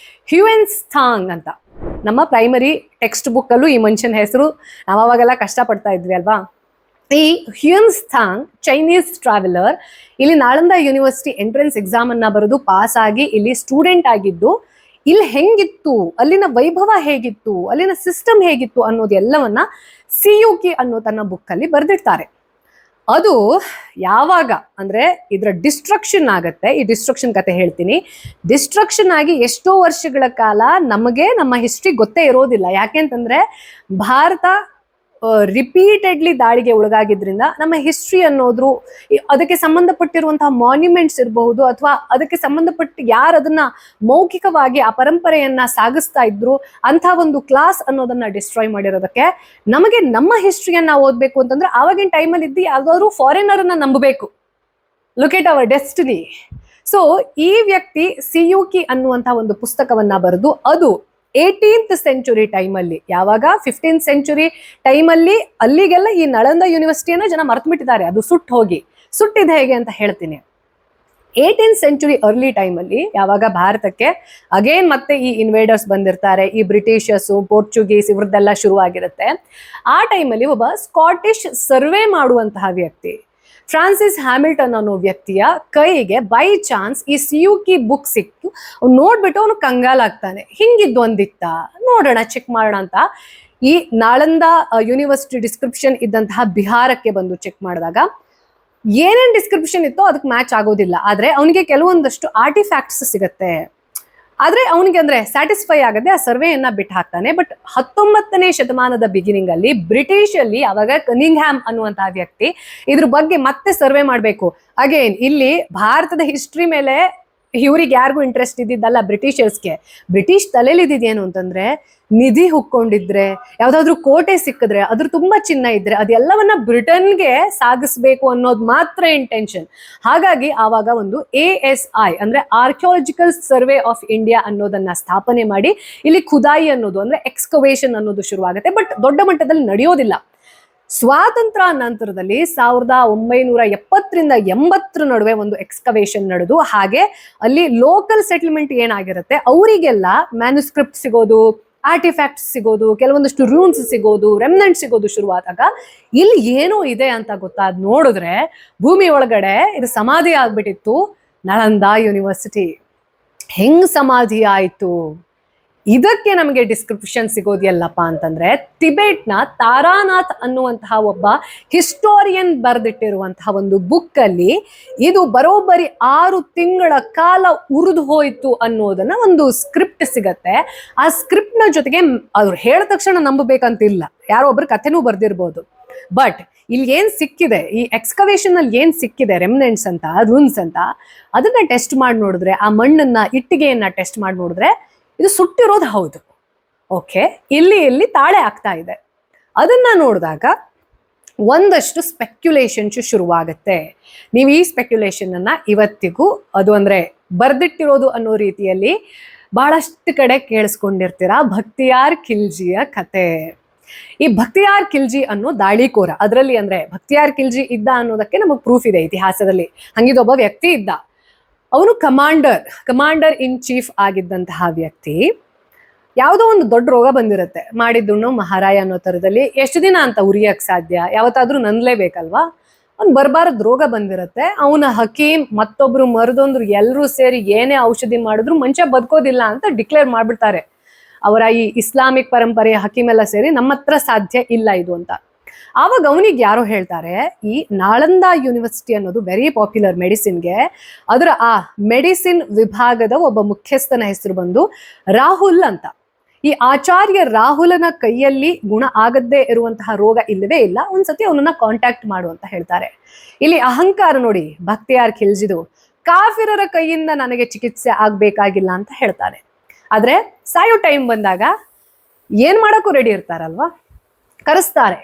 ಹ್ಯೂಯೆನ್ಸಾಂಗ್ ಅಂತ. ನಮ್ಮ ಪ್ರೈಮರಿ ಟೆಕ್ಸ್ಟ್ ಬುಕ್ ಅಲ್ಲೂ ಈ ಮನುಷ್ಯನ ಹೆಸರು ನಾವು ಅವಾಗೆಲ್ಲ ಕಷ್ಟಪಡ್ತಾ ಇದ್ವಿ ಅಲ್ವಾ. ಈ ಹ್ಯೂಯೆನ್ಸಾಂಗ್ ಚೈನೀಸ್ ಟ್ರಾವೆಲರ್ ಇಲ್ಲಿ ನಾಳಂದ ಯೂನಿವರ್ಸಿಟಿ ಎಂಟ್ರೆನ್ಸ್ ಎಕ್ಸಾಮ್ ಅನ್ನ ಬರೆದು ಪಾಸ್ ಆಗಿ ಇಲ್ಲಿ ಸ್ಟೂಡೆಂಟ್ ಆಗಿದ್ದು, ಇಲ್ಲಿ ಹೆಂಗಿತ್ತು, ಅಲ್ಲಿನ ವೈಭವ ಹೇಗಿತ್ತು, ಅಲ್ಲಿನ ಸಿಸ್ಟಮ್ ಹೇಗಿತ್ತು ಅನ್ನೋದು ಎಲ್ಲವನ್ನ ಸಿಯುಕಿ ಅನ್ನೋ ತನ್ನ ಬುಕ್ ಅಲ್ಲಿ ಬರೆದಿರ್ತಾರೆ. ಅದು ಯಾವಾಗ ಅಂದ್ರೆ ಇದರ ಡಿಸ್ಟ್ರಕ್ಷನ್ ಆಗತ್ತೆ. ಈ ಡಿಸ್ಟ್ರಕ್ಷನ್ ಕತೆ ಹೇಳ್ತೀನಿ. ಡಿಸ್ಟ್ರಕ್ಷನ್ ಆಗಿ ಎಷ್ಟೋ ವರ್ಷಗಳ ಕಾಲ ನಮಗೆ ನಮ್ಮ ಹಿಸ್ಟ್ರಿ ಗೊತ್ತೇ ಇರೋದಿಲ್ಲ. ಯಾಕೆಂತಂದ್ರೆ ಭಾರತ ರಿಪೀಟೆಡ್ಲಿ ದಾಳಿಗೆ ಒಳಗಾಗಿದ್ರಿಂದ ನಮ್ಮ ಹಿಸ್ಟ್ರಿ ಅನ್ನೋದ್ರು, ಅದಕ್ಕೆ ಸಂಬಂಧಪಟ್ಟಿರುವಂತಹ ಮಾನ್ಯುಮೆಂಟ್ಸ್ ಇರಬಹುದು, ಅಥವಾ ಅದಕ್ಕೆ ಸಂಬಂಧಪಟ್ಟು ಯಾರು ಅದನ್ನ ಮೌಖಿಕವಾಗಿ ಆ ಪರಂಪರೆಯನ್ನ ಸಾಗಿಸ್ತಾ ಇದ್ರು ಅಂತ ಒಂದು ಕ್ಲಾಸ್ ಅನ್ನೋದನ್ನ ಡಿಸ್ಟ್ರಾಯ್ ಮಾಡಿರೋದಕ್ಕೆ ನಮಗೆ ನಮ್ಮ ಹಿಸ್ಟ್ರಿಯನ್ನ ಓದ್ಬೇಕು ಅಂತಂದ್ರೆ ಆವಾಗಿನ ಟೈಮಲ್ಲಿ ಇದ್ದು ಯಾವ್ದಾದ್ರು ಫಾರಿನರ್ ಅನ್ನ ನಂಬಬೇಕು. Look at our destiny. So ಈ ವ್ಯಕ್ತಿ ಸಿಯುಕಿ ಅನ್ನುವಂತಹ ಒಂದು ಪುಸ್ತಕವನ್ನ ಬರೆದು, ಅದು 18th ಸೆಂಚುರಿ ಟೈಮಲ್ಲಿ, ಯಾವಾಗ 15th ಸೆಂಚುರಿ ಟೈಮಲ್ಲಿ ಅಲ್ಲಿಗೆಲ್ಲ ಈ ನಳಂದ ಯೂನಿವರ್ಸಿಟಿಯನ್ನ ಜನ ಮರೆತುಬಿಟ್ಟಿದ್ದಾರೆ. ಅದು ಸುಟ್ಟಿದೆ ಹೇಗೆ ಅಂತ ಹೇಳ್ತೀನಿ. 18th ಸೆಂಚುರಿ ಅರ್ಲಿ ಟೈಮಲ್ಲಿ ಯಾವಾಗ ಭಾರತಕ್ಕೆ ಅಗೇನ್ ಮತ್ತೆ ಈ ಇನ್ವೇಡರ್ಸ್ ಬಂದಿರ್ತಾರೆ, ಈ ಬ್ರಿಟಿಷರ್ಸು, ಪೋರ್ಚುಗೀಸ್ ಇವ್ರದ್ದೆಲ್ಲ ಶುರುವಾಗಿರುತ್ತೆ. ಆ ಟೈಮಲ್ಲಿ ಒಬ್ಬ ಸ್ಕಾಟಿಷ್ ಸರ್ವೆ ಮಾಡುವಂತಹ ವ್ಯಕ್ತಿ ಫ್ರಾನ್ಸಿಸ್ ಹ್ಯಾಮಿಲ್ಟನ್ ಅನ್ನೋ ವ್ಯಕ್ತಿಯ ಕೈಗೆ ಬೈ ಚಾನ್ಸ್ ಈ ಸಿಯುಕಿ ಬುಕ್ ಸಿಕ್ತು. ನೋಡ್ಬಿಟ್ಟು ಅವನು ಕಂಗಾಲಾಗ್ತಾನೆ. ಹಿಂಗಿದ್ದು ಒಂದಿತ್ತ, ನೋಡೋಣ ಚೆಕ್ ಮಾಡೋಣ ಅಂತ ಈ ನಾಳಂದ ಯೂನಿವರ್ಸಿಟಿ ಡಿಸ್ಕ್ರಿಪ್ಷನ್ ಇದ್ದಂತಹ ಬಿಹಾರಕ್ಕೆ ಬಂದು ಚೆಕ್ ಮಾಡಿದಾಗ ಏನೇನ್ ಡಿಸ್ಕ್ರಿಪ್ಷನ್ ಇತ್ತೋ ಅದಕ್ಕೆ ಮ್ಯಾಚ್ ಆಗೋದಿಲ್ಲ. ಆದ್ರೆ ಅವನಿಗೆ ಕೆಲವೊಂದಷ್ಟು ಆರ್ಟಿಫ್ಯಾಕ್ಟ್ಸ್ ಸಿಗತ್ತೆ. ಆದ್ರೆ ಅವನಿಗೆ ಅಂದ್ರೆ ಸ್ಯಾಟಿಸ್ಫೈ ಆಗದೆ ಆ ಸರ್ವೆಯನ್ನ ಬಿಟ್ಟು ಹಾಕ್ತಾನೆ. ಬಟ್ 19ನೇ ಶತಮಾನದ ಬಿಗಿನಿಂಗ್ ಅಲ್ಲಿ ಬ್ರಿಟಿಷ್ ಅಲ್ಲಿ ಅವಾಗ ಕನಿಂಗ್ಹ್ಯಾಮ್ ಅನ್ನುವಂತಹ ವ್ಯಕ್ತಿ ಇದ್ರ ಬಗ್ಗೆ ಮತ್ತೆ ಸರ್ವೆ ಮಾಡ್ಬೇಕು. ಅಗೇನ್ ಇಲ್ಲಿ ಭಾರತದ ಹಿಸ್ಟ್ರಿ ಮೇಲೆ ಇವ್ರಿಗೆ ಯಾರಿಗೂ ಇಂಟ್ರೆಸ್ಟ್ ಇದ್ದಿದ್ದಲ್ಲ, ಬ್ರಿಟಿಷರ್ಸ್ಗೆ. ಬ್ರಿಟಿಷ್ ತಲೆಯಲ್ಲಿ ಇದ್ದಿದ್ದೇನು ಅಂತಂದ್ರೆ, ನಿಧಿ ಹುಕ್ಕೊಂಡಿದ್ರೆ, ಯಾವ್ದಾದ್ರು ಕೋಟೆ ಸಿಕ್ಕಿದ್ರೆ, ಅದ್ರ ತುಂಬಾ ಚಿನ್ನ ಇದ್ರೆ ಅದೆಲ್ಲವನ್ನ ಬ್ರಿಟನ್ಗೆ ಸಾಗಿಸ್ಬೇಕು ಅನ್ನೋದು ಮಾತ್ರ ಇಂಟೆನ್ಷನ್. ಹಾಗಾಗಿ ಆವಾಗ ಒಂದು ASI ಅಂದ್ರೆ ಆರ್ಕಿಯಾಲಜಿಕಲ್ ಸರ್ವೆ ಆಫ್ ಇಂಡಿಯಾ ಅನ್ನೋದನ್ನ ಸ್ಥಾಪನೆ ಮಾಡಿ ಇಲ್ಲಿ ಖುದಾಯಿ ಅನ್ನೋದು ಅಂದ್ರೆ ಎಕ್ಸ್ಕವೇಷನ್ ಅನ್ನೋದು ಶುರುವಾಗುತ್ತೆ. ಬಟ್ ದೊಡ್ಡ ಮಟ್ಟದಲ್ಲಿ ನಡೆಯೋದಿಲ್ಲ. ಸ್ವಾತಂತ್ರ್ಯ ನಂತರದಲ್ಲಿ 1970ರಿಂದ 80 ನಡುವೆ ಒಂದು ಎಕ್ಸ್ಕವೇಷನ್ ನಡೆದು, ಹಾಗೆ ಅಲ್ಲಿ ಲೋಕಲ್ ಸೆಟಲ್ಮೆಂಟ್ ಏನಾಗಿರುತ್ತೆ ಅವರಿಗೆಲ್ಲ ಮ್ಯಾನುಸ್ಕ್ರಿಪ್ಟ್ ಸಿಗೋದು, ಆರ್ಟಿಫ್ಯಾಕ್ಟ್ಸ್ ಸಿಗೋದು, ಕೆಲವೊಂದಷ್ಟು ರೂನ್ಸ್ ಸಿಗೋದು, ರೆಮ್ನೆಂಟ್ ಸಿಗೋದು ಶುರುವಾದಾಗ ಇಲ್ಲಿ ಏನೋ ಇದೆ ಅಂತ ಗೊತ್ತಾದ್ ನೋಡಿದ್ರೆ ಭೂಮಿ ಒಳಗಡೆ ಇದು ಸಮಾಧಿ ಆಗ್ಬಿಟ್ಟಿತ್ತು. ನಳಂದ ಯೂನಿವರ್ಸಿಟಿ ಹೆಂಗ್ ಸಮಾಧಿ ಆಯ್ತು? ಇದಕ್ಕೆ ನಮಗೆ ಡಿಸ್ಕ್ರಿಪ್ಷನ್ ಸಿಗೋದು ಎಲ್ಲಪ್ಪ ಅಂತಂದ್ರೆ, ಟಿಬೆಟ್ನ ತಾರಾನಾಥ್ ಅನ್ನುವಂತಹ ಒಬ್ಬ ಹಿಸ್ಟೋರಿಯನ್ ಬರೆದಿಟ್ಟಿರುವಂತಹ ಒಂದು ಬುಕ್ ಅಲ್ಲಿ ಇದು ಬರೋಬ್ಬರಿ 6 ತಿಂಗಳ ಕಾಲ ಉರಿದು ಹೋಯ್ತು ಅನ್ನೋದನ್ನ ಒಂದು ಸ್ಕ್ರಿಪ್ಟ್ ಸಿಗತ್ತೆ. ಆ ಸ್ಕ್ರಿಪ್ಟ್ ನ ಜೊತೆಗೆ ಅವ್ರು ಹೇಳಿದ ತಕ್ಷಣ ನಂಬಬೇಕಂತಿಲ್ಲ, ಯಾರೋ ಒಬ್ರು ಕಥೆನೂ ಬರ್ದಿರ್ಬೋದು. ಬಟ್ ಇಲ್ಲಿ ಏನ್ ಸಿಕ್ಕಿದೆ, ಈ ಎಕ್ಸ್ಕವೇಷನ್ ಅಲ್ಲಿ ಏನ್ ಸಿಕ್ಕಿದೆ, ರೆಮ್ನೆಂಟ್ಸ್ ಅಂತ, ರೂನ್ಸ್ ಅಂತ, ಅದನ್ನ ಟೆಸ್ಟ್ ಮಾಡಿ ನೋಡಿದ್ರೆ, ಆ ಮಣ್ಣನ್ನ ಇಟ್ಟಿಗೆಯನ್ನ ಟೆಸ್ಟ್ ಮಾಡಿ ನೋಡಿದ್ರೆ ಇದು ಸುಟ್ಟಿರೋದು ಹೌದು. ಓಕೆ, ಇಲ್ಲಿ ತಾಳೆ ಆಗ್ತಾ ಇದೆ. ಅದನ್ನ ನೋಡಿದಾಗ ಒಂದಷ್ಟು ಸ್ಪೆಕ್ಯುಲೇಷನ್ಸ್ ಶುರುವಾಗುತ್ತೆ. ನೀವು ಈ ಸ್ಪೆಕ್ಯುಲೇಷನ್ ಅನ್ನ ಇವತ್ತಿಗೂ, ಅದು ಅಂದ್ರೆ ಬರ್ದಿಟ್ಟಿರೋದು ಅನ್ನೋ ರೀತಿಯಲ್ಲಿ ಬಹಳಷ್ಟು ಕಡೆ ಕೇಳಿಸ್ಕೊಂಡಿರ್ತೀರಾ. ಭಕ್ತಿಯಾರ್ ಖಿಲ್ಜಿಯ ಕತೆ. ಈ ಭಕ್ತಿಯಾರ್ ಖಿಲ್ಜಿ ಅನ್ನೋ ದಾಳಿಕೋರ, ಅದರಲ್ಲಿ ಅಂದ್ರೆ ಭಕ್ತಿಯಾರ್ ಖಿಲ್ಜಿ ಇದ್ದ ಅನ್ನೋದಕ್ಕೆ ನಮಗೆ ಪ್ರೂಫ್ ಇದೆ ಇತಿಹಾಸದಲ್ಲಿ. ಹಂಗಿದೊಬ್ಬ ವ್ಯಕ್ತಿ ಇದ್ದ. ಅವನು ಕಮಾಂಡರ್ ಇನ್ ಚೀಫ್ ಆಗಿದ್ದಂತಹ ವ್ಯಕ್ತಿ. ಯಾವುದೋ ಒಂದು ದೊಡ್ಡ ರೋಗ ಬಂದಿರುತ್ತೆ, ಮಾಡಿದ್ದುಣ್ಣು ಮಹಾರಾಯ ಅನ್ನೋ ತರದಲ್ಲಿ. ಎಷ್ಟು ದಿನ ಅಂತ ಉರಿಯಕ್ ಸಾಧ್ಯ? ಯಾವತ್ತಾದ್ರೂ ನನ್ಲೇಬೇಕಲ್ವಾ? ಅವ್ನು ಬರಬಾರದ್ ರೋಗ ಬಂದಿರುತ್ತೆ. ಅವನ ಹಕೀಮ್ ಮತ್ತೊಬ್ರು ಮರದೊಂದ್ರು ಎಲ್ಲರೂ ಸೇರಿ ಏನೇ ಔಷಧಿ ಮಾಡಿದ್ರು ಮನುಷ್ಯ ಬದುಕೋದಿಲ್ಲ ಅಂತ ಡಿಕ್ಲೇರ್ ಮಾಡ್ಬಿಡ್ತಾರೆ. ಅವರ ಈ ಇಸ್ಲಾಮಿಕ್ ಪರಂಪರೆಯ ಹಕೀಮ್ ಎಲ್ಲ ಸೇರಿ ನಮ್ಮ ಹತ್ರ ಸಾಧ್ಯ ಇಲ್ಲ ಇದು ಅಂತ. ಆವಾಗ ಅವನಿಗೆ ಯಾರೋ ಹೇಳ್ತಾರೆ, ಈ ನಾಳಂದ ಯೂನಿವರ್ಸಿಟಿ ಅನ್ನೋದು ವೆರಿ ಪಾಪ್ಯುಲರ್ ಮೆಡಿಸಿನ್ಗೆ, ಅದರ ಆ ಮೆಡಿಸಿನ್ ವಿಭಾಗದ ಒಬ್ಬ ಮುಖ್ಯಸ್ಥನ ಹೆಸರು ಬಂದು ರಾಹುಲ್ ಅಂತ. ಈ ಆಚಾರ್ಯ ರಾಹುಲನ ಕೈಯಲ್ಲಿ ಗುಣ ಆಗದ್ದೇ ಇರುವಂತಹ ರೋಗ ಇಲ್ಲವೇ ಇಲ್ಲ, ಒಂದ್ಸತಿ ಅವನನ್ನ ಕಾಂಟ್ಯಾಕ್ಟ್ ಮಾಡು ಅಂತ ಹೇಳ್ತಾರೆ. ಇಲ್ಲಿ ಅಹಂಕಾರ ನೋಡಿ ಭಕ್ತಿಯಾರ್ ಖಿಲ್ಜಿದು. ಕಾಫಿರರ ಕೈಯಿಂದ ನನಗೆ ಚಿಕಿತ್ಸೆ ಆಗ್ಬೇಕಾಗಿಲ್ಲ ಅಂತ ಹೇಳ್ತಾನೆ. ಆದ್ರೆ ಸಾಯೋ ಟೈಮ್ ಬಂದಾಗ ಏನ್ ಮಾಡಕ್ಕೂ ರೆಡಿ ಇರ್ತಾರಲ್ವಾ, ಕರೆಸ್ತಾರೆ.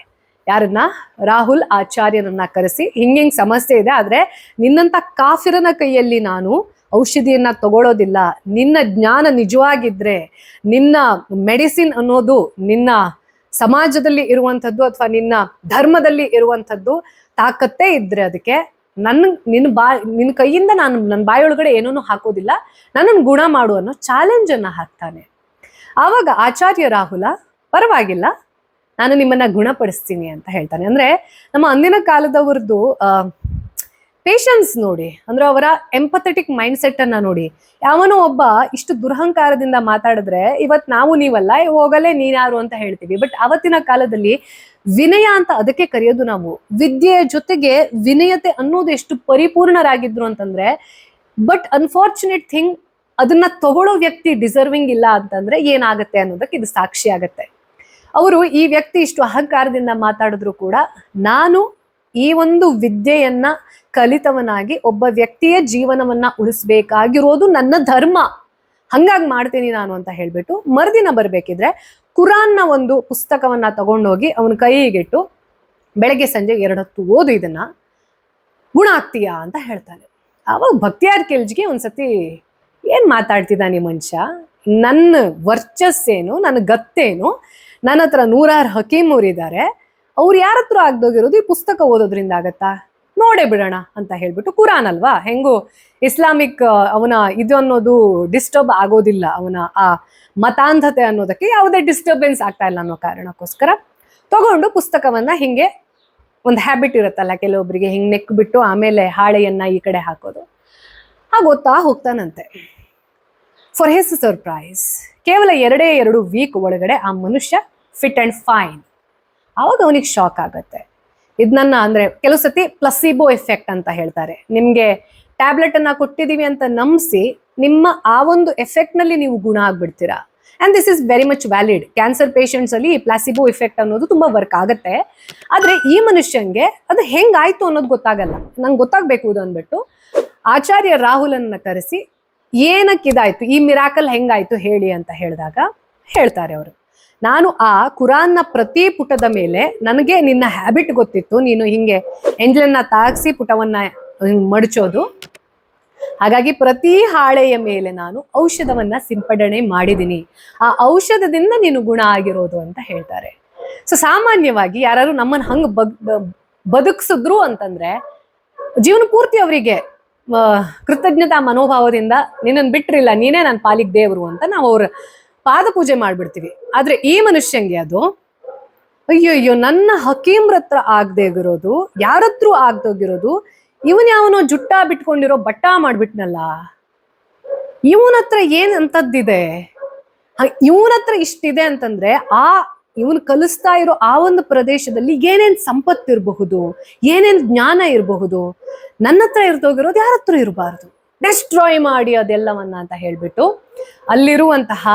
ಯಾರನ್ನ? ರಾಹುಲ್ ಆಚಾರ್ಯರನ್ನ ಕರೆಸಿ, ಹಿಂಗಿಂಗ್ ಸಮಸ್ಯೆ ಇದೆ, ಆದ್ರೆ ನಿನ್ನಂತ ಕಾಫಿರನ ಕೈಯಲ್ಲಿ ನಾನು ಔಷಧಿಯನ್ನ ತಗೊಳ್ಳೋದಿಲ್ಲ. ನಿನ್ನ ಜ್ಞಾನ ನಿಜವಾಗಿದ್ರೆ, ನಿನ್ನ ಮೆಡಿಸಿನ್ ಅನ್ನೋದು ನಿನ್ನ ಸಮಾಜದಲ್ಲಿ ಇರುವಂಥದ್ದು ಅಥವಾ ನಿನ್ನ ಧರ್ಮದಲ್ಲಿ ಇರುವಂಥದ್ದು ತಾಕತ್ತೇ ಇದ್ರೆ ಅದಕ್ಕೆ ನಿನ್ನ ಕೈಯಿಂದ ನಾನು ನನ್ನ ಬಾಯೊಳಗಡೆ ಏನೂ ಹಾಕೋದಿಲ್ಲ, ನನ್ನನ್ನು ಗುಣ ಮಾಡು ಅನ್ನೋ ಚಾಲೆಂಜ್ ಅನ್ನ ಹಾಕ್ತಾನೆ. ಆವಾಗ ಆಚಾರ್ಯ ರಾಹುಲ ಪರವಾಗಿಲ್ಲ, ನಾನು ನಿಮ್ಮನ್ನ ಗುಣಪಡಿಸ್ತೀನಿ ಅಂತ ಹೇಳ್ತಾನೆ. ಅಂದ್ರೆ ನಮ್ಮ ಅಂದಿನ ಕಾಲದವ್ರದ್ದು ಪೇಷನ್ಸ್ ನೋಡಿ, ಅಂದ್ರೆ ಅವರ ಎಂಪಥೆಟಿಕ್ ಮೈಂಡ್ ಸೆಟ್ ಅನ್ನ ನೋಡಿ. ಯಾವನೋ ಒಬ್ಬ ಇಷ್ಟು ದುರಹಂಕಾರದಿಂದ ಮಾತಾಡಿದ್ರೆ ಇವತ್ ನಾವು ನೀವಲ್ಲ, ಹೋಗಲೇ ನೀನ್ಯಾರು ಅಂತ ಹೇಳ್ತೀವಿ. ಬಟ್ ಅವತ್ತಿನ ಕಾಲದಲ್ಲಿ ವಿನಯ ಅಂತ ಅದಕ್ಕೆ ಕರೆಯೋದು ನಾವು. ವಿದ್ಯೆಯ ಜೊತೆಗೆ ವಿನಯತೆ ಅನ್ನೋದು ಎಷ್ಟು ಪರಿಪೂರ್ಣರಾಗಿದ್ರು ಅಂತಂದ್ರೆ, ಬಟ್ ಅನ್ಫಾರ್ಚುನೇಟ್ ಥಿಂಗ್, ಅದನ್ನ ತಗೊಳ್ಳೋ ವ್ಯಕ್ತಿ ಡಿಸರ್ವಿಂಗ್ ಇಲ್ಲ ಅಂತಂದ್ರೆ ಏನಾಗತ್ತೆ ಅನ್ನೋದಕ್ಕೆ ಇದು ಸಾಕ್ಷಿ ಆಗತ್ತೆ. ಅವರು ಈ ವ್ಯಕ್ತಿ ಇಷ್ಟು ಅಹಂಕಾರದಿಂದ ಮಾತಾಡಿದ್ರು ಕೂಡ, ನಾನು ಈ ಒಂದು ವಿದ್ಯೆಯನ್ನ ಕಲಿತವನಾಗಿ ಒಬ್ಬ ವ್ಯಕ್ತಿಯ ಜೀವನವನ್ನ ಉಳಿಸ್ಬೇಕಾಗಿರೋದು ನನ್ನ ಧರ್ಮ, ಹಂಗಾಗಿ ಮಾಡ್ತೀನಿ ನಾನು ಅಂತ ಹೇಳ್ಬಿಟ್ಟು ಮರುದಿನ ಬರ್ಬೇಕಿದ್ರೆ ಕುರಾನ್ನ ಒಂದು ಪುಸ್ತಕವನ್ನ ತಗೊಂಡೋಗಿ ಅವನ ಕೈಗಿಟ್ಟು ಬೆಳಗ್ಗೆ ಸಂಜೆ 2 ಹೊತ್ತು ಓದು, ಇದನ್ನ ಗುಣ ಆಗ್ತೀಯಾ ಅಂತ ಹೇಳ್ತಾನೆ. ಅವಾಗ ಭಕ್ತಿಯಾರ್ ಖಿಲ್ಜಿಗೆ ಒಂದ್ಸತಿ ಏನ್ ಮಾತಾಡ್ತಿದ್ದಾನೆ ಮನುಷ್ಯ, ನನ್ನ ವರ್ಚಸ್ಸೇನು, ನನ್ನ ಗತ್ತೇನು, ನನ್ನ ಹತ್ರ 100 ಹಕೀಮೂರಿದ್ದಾರೆ, ಅವ್ರು ಯಾರ ಹತ್ರ ಆಗ್ದೋಗಿರೋದು ಈ ಪುಸ್ತಕ ಓದೋದ್ರಿಂದ ಆಗತ್ತಾ, ನೋಡೇ ಬಿಡೋಣ ಅಂತ ಹೇಳ್ಬಿಟ್ಟು. ಕುರಾನ್ ಅಲ್ವಾ, ಹೆಂಗು ಇಸ್ಲಾಮಿಕ್ ಅವನ ಇದು ಅನ್ನೋದು ಡಿಸ್ಟರ್ಬ್ ಆಗೋದಿಲ್ಲ, ಅವನ ಆ ಮತಾಂಧತೆ ಅನ್ನೋದಕ್ಕೆ ಯಾವುದೇ ಡಿಸ್ಟರ್ಬೆನ್ಸ್ ಆಗ್ತಾ ಇಲ್ಲ ಅನ್ನೋ ಕಾರಣಕ್ಕೋಸ್ಕರ ತಗೊಂಡು ಪುಸ್ತಕವನ್ನ ಹಿಂಗೆ, ಒಂದು ಹ್ಯಾಬಿಟ್ ಇರುತ್ತಲ್ಲ ಕೆಲವೊಬ್ಬರಿಗೆ, ಹಿಂಗ್ ನೆಕ್ ಬಿಟ್ಟು ಆಮೇಲೆ ಹಾಳೆಯನ್ನ ಈ ಕಡೆ ಹಾಕೋದು, ಹಾಗೋತ್ತಾ ಹೋಗ್ತಾನಂತೆ. ಫಾರ್ ಹಿಸ್ ಸರ್ಪ್ರೈಸ್, ಕೇವಲ 2 ವೀಕ್ ಒಳಗಡೆ ಆ ಮನುಷ್ಯ ಫಿಟ್ ಅಂಡ್ ಫೈನ್. ಆವಾಗ ಅವನಿಗೆ ಶಾಕ್ ಆಗತ್ತೆ. ಇದನ್ನ ಅಂದ್ರೆ ಕೆಲವು ಸತಿ ಪ್ಲಸಿಬೋ ಎಫೆಕ್ಟ್ ಅಂತ ಹೇಳ್ತಾರೆ. ನಿಮ್ಗೆ ಟ್ಯಾಬ್ಲೆಟ್ ಅನ್ನ ಕೊಟ್ಟಿದೀವಿ ಅಂತ ನಂಬಿಸಿ ನಿಮ್ಮ ಆ ಒಂದು ಎಫೆಕ್ಟ್ ನಲ್ಲಿ ನೀವು ಗುಣ ಆಗ್ಬಿಡ್ತೀರಾ. And this is very much valid. Cancer patients ಅಲ್ಲಿ ಪ್ಲಾಸಿಬೋ ಎಫೆಕ್ಟ್ ಅನ್ನೋದು ತುಂಬಾ ವರ್ಕ್ ಆಗತ್ತೆ. ಆದ್ರೆ ಈ ಮನುಷ್ಯಂಗೆ ಅದು ಹೆಂಗಾಯ್ತು ಅನ್ನೋದು ಗೊತ್ತಾಗಲ್ಲ. ನಂಗೆ ಗೊತ್ತಾಗ್ಬೇಕು ಇದು ಅಂದ್ಬಿಟ್ಟು ಆಚಾರ್ಯ ರಾಹುಲನ್ನ ಕರೆಸಿ ಏನಕ್ಕಿದಾಯ್ತು, ಈ ಮಿರಾಕಲ್ ಹೆಂಗಾಯ್ತು ಹೇಳಿ ಅಂತ ಹೇಳಿದಾಗ ಹೇಳ್ತಾರೆ ಅವರು, ನಾನು ಆ ಕುರಾನ್ನ ಪ್ರತಿ ಪುಟದ ಮೇಲೆ ನನಗೆ ನಿನ್ನ ಹ್ಯಾಬಿಟ್ ಗೊತ್ತಿತ್ತು, ನೀನು ಹಿಂಗೆ ಎಂಜ್ಲನ್ನ ತಾಗಿಸಿ ಪುಟವನ್ನ ಮಡಚೋದು, ಹಾಗಾಗಿ ಪ್ರತಿ ಹಾಳೆಯ ಮೇಲೆ ನಾನು ಔಷಧವನ್ನ ಸಿಂಪಡಣೆ ಮಾಡಿದ್ದೀನಿ, ಆ ಔಷಧದಿಂದ ನೀನು ಗುಣ ಆಗಿರೋದು ಅಂತ ಹೇಳ್ತಾರೆ. ಸೊ ಸಾಮಾನ್ಯವಾಗಿ ಯಾರು ನಮ್ಮನ್ನ ಹಂಗ ಬದುಕಿಸಿದ್ರು ಅಂತಂದ್ರೆ ಜೀವನ ಪೂರ್ತಿ ಅವರಿಗೆ ಕೃತಜ್ಞತಾ ಮನೋಭಾವದಿಂದ ನಿನ್ನನ್ನು ಬಿಟ್ರಿಲ್ಲ, ನೀನೇ ನನ್ನ ಪಾಲಿಗೆ ದೇವರು ಅಂತ ನಾವು ಅವ್ರ ಪಾದ ಪೂಜೆ ಮಾಡ್ಬಿಡ್ತೀವಿ. ಆದ್ರೆ ಈ ಮನುಷ್ಯಂಗೆ ಅದು ಅಯ್ಯೋ ನನ್ನ ಹಕೀಮ್ರ ಹತ್ರ ಆಗದೆ ಯಾರತ್ರೂ ಆಗ್ದೋಗಿರೋದು, ಇವನ್ ಯಾವನೋ ಜುಟ್ಟ ಬಿಟ್ಕೊಂಡಿರೋ ಬಟ್ಟ ಮಾಡ್ಬಿಟ್ನಲ್ಲ, ಇವನ ಹತ್ರ ಏನ್ ಅಂತದ್ದಿದೆ, ಇವನ ಹತ್ರ ಇಷ್ಟಿದೆ ಅಂತಂದ್ರೆ ಆ ಇವನ್ ಕಲಿಸ್ತಾ ಇರೋ ಆ ಒಂದು ಪ್ರದೇಶದಲ್ಲಿ ಏನೇನ್ ಸಂಪತ್ತಿರಬಹುದು, ಏನೇನ್ ಜ್ಞಾನ ಇರಬಹುದು, ನನ್ನ ಹತ್ರ ಇರ್ದೋಗಿರೋದು ಯಾರ ಹತ್ರ ಇರಬಾರ್ದು, ಡೆಸ್ಟ್ರಾಯ್ ಮಾಡಿ ಅದೆಲ್ಲವನ್ನ ಅಂತ ಹೇಳ್ಬಿಟ್ಟು ಅಲ್ಲಿರುವಂತಹ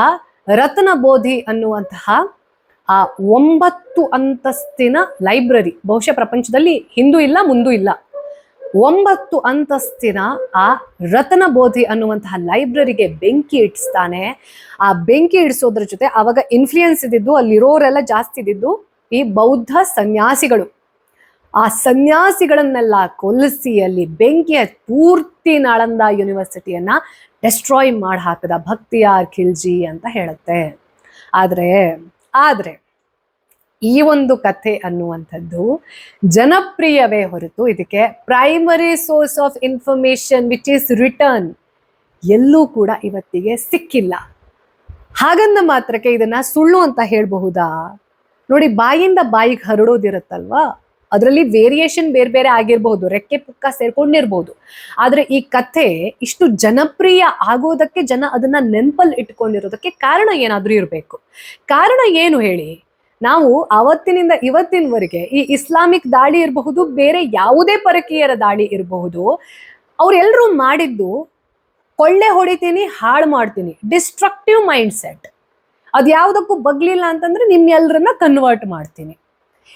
ರತ್ನ ಬೋಧಿ ಅನ್ನುವಂತಹ ಆ 9 ಅಂತಸ್ತಿನ ಲೈಬ್ರರಿ, ಬಹುಶಃ ಪ್ರಪಂಚದಲ್ಲಿ ಹಿಂದೂ ಇಲ್ಲ ಮುಂದೂ ಇಲ್ಲ, 9 ಅಂತಸ್ತಿನ ಆ ರತ್ನ ಬೋಧಿ ಅನ್ನುವಂತಹ ಲೈಬ್ರರಿಗೆ ಬೆಂಕಿ ಇಡಿಸ್ತಾನೆ. ಆ ಬೆಂಕಿ ಇಡಿಸೋದ್ರ ಜೊತೆ ಅವಾಗ ಇನ್ಫ್ಲೂಯೆನ್ಸ್ ಇದ್ದಿದ್ದು, ಅಲ್ಲಿರೋರೆಲ್ಲ ಜಾಸ್ತಿ ಇದ್ದಿದ್ದು ಈ ಬೌದ್ಧ ಸನ್ಯಾಸಿಗಳು. ಆ ಸನ್ಯಾಸಿಗಳನ್ನೆಲ್ಲ ಕೊಲ್ಲಿಸಿ ಅಲ್ಲಿ ಬೆಂಕಿಯ ಪೂರ್ತಿ ನಾಳಂದ ಯೂನಿವರ್ಸಿಟಿಯನ್ನ ಡೆಸ್ಟ್ರಾಯ್ ಮಾಡಿ ಹಾಕದ ಭಕ್ತಿಯಾರ್ ಖಿಲ್ಜಿ ಅಂತ ಹೇಳುತ್ತೆ. ಆದ್ರೆ ಈ ಒಂದು ಕಥೆ ಅನ್ನುವಂಥದ್ದು ಜನಪ್ರಿಯವೇ ಹೊರತು ಇದಕ್ಕೆ primary source of information which is return ಎಲ್ಲೂ ಕೂಡ ಇವತ್ತಿಗೆ ಸಿಕ್ಕಿಲ್ಲ. ಹಾಗಂದ ಮಾತ್ರಕ್ಕೆ ಇದನ್ನ ಸುಳ್ಳು ಅಂತ ಹೇಳಬಹುದಾ? ನೋಡಿ, ಬಾಯಿಂದ ಬಾಯಿಗೆ ಹರಡೋದಿರುತ್ತಲ್ವಾ, ಅದರಲ್ಲಿ ವೇರಿಯೇಷನ್ ಬೇರೆ ಬೇರೆ ಆಗಿರ್ಬಹುದು, ರೆಕ್ಕೆ ಪುಕ್ಕ ಸೇರ್ಕೊಂಡಿರ್ಬೋದು. ಆದ್ರೆ ಈ ಕಥೆ ಇಷ್ಟು ಜನಪ್ರಿಯ ಆಗೋದಕ್ಕೆ, ಜನ ಅದನ್ನ ನೆನಪಲ್ಲಿ ಇಟ್ಕೊಂಡಿರೋದಕ್ಕೆ ಕಾರಣ ಏನಾದ್ರೂ ಇರಬೇಕು. ಕಾರಣ ಏನು ಹೇಳಿ? ನಾವು ಅವತ್ತಿನಿಂದ ಇವತ್ತಿನವರೆಗೆ ಈ ಇಸ್ಲಾಮಿಕ್ ದಾಳಿ ಇರಬಹುದು, ಬೇರೆ ಯಾವುದೇ ಪರಕೀಯರ ದಾಳಿ ಇರಬಹುದು, ಅವ್ರೆಲ್ರೂ ಮಾಡಿದ್ದು ಕೊಳ್ಳೆ ಹೊಡಿತೀನಿ, ಹಾಳು ಮಾಡ್ತೀನಿ, ಡಿಸ್ಟ್ರಕ್ಟಿವ್ ಮೈಂಡ್ ಸೆಟ್. ಅದು ಯಾವುದಕ್ಕೂ ಬಗ್ಲಿಲ್ಲ ಅಂತಂದ್ರೆ ನಿಮ್ಮೆಲ್ಲರನ್ನ ಕನ್ವರ್ಟ್ ಮಾಡ್ತೀನಿ,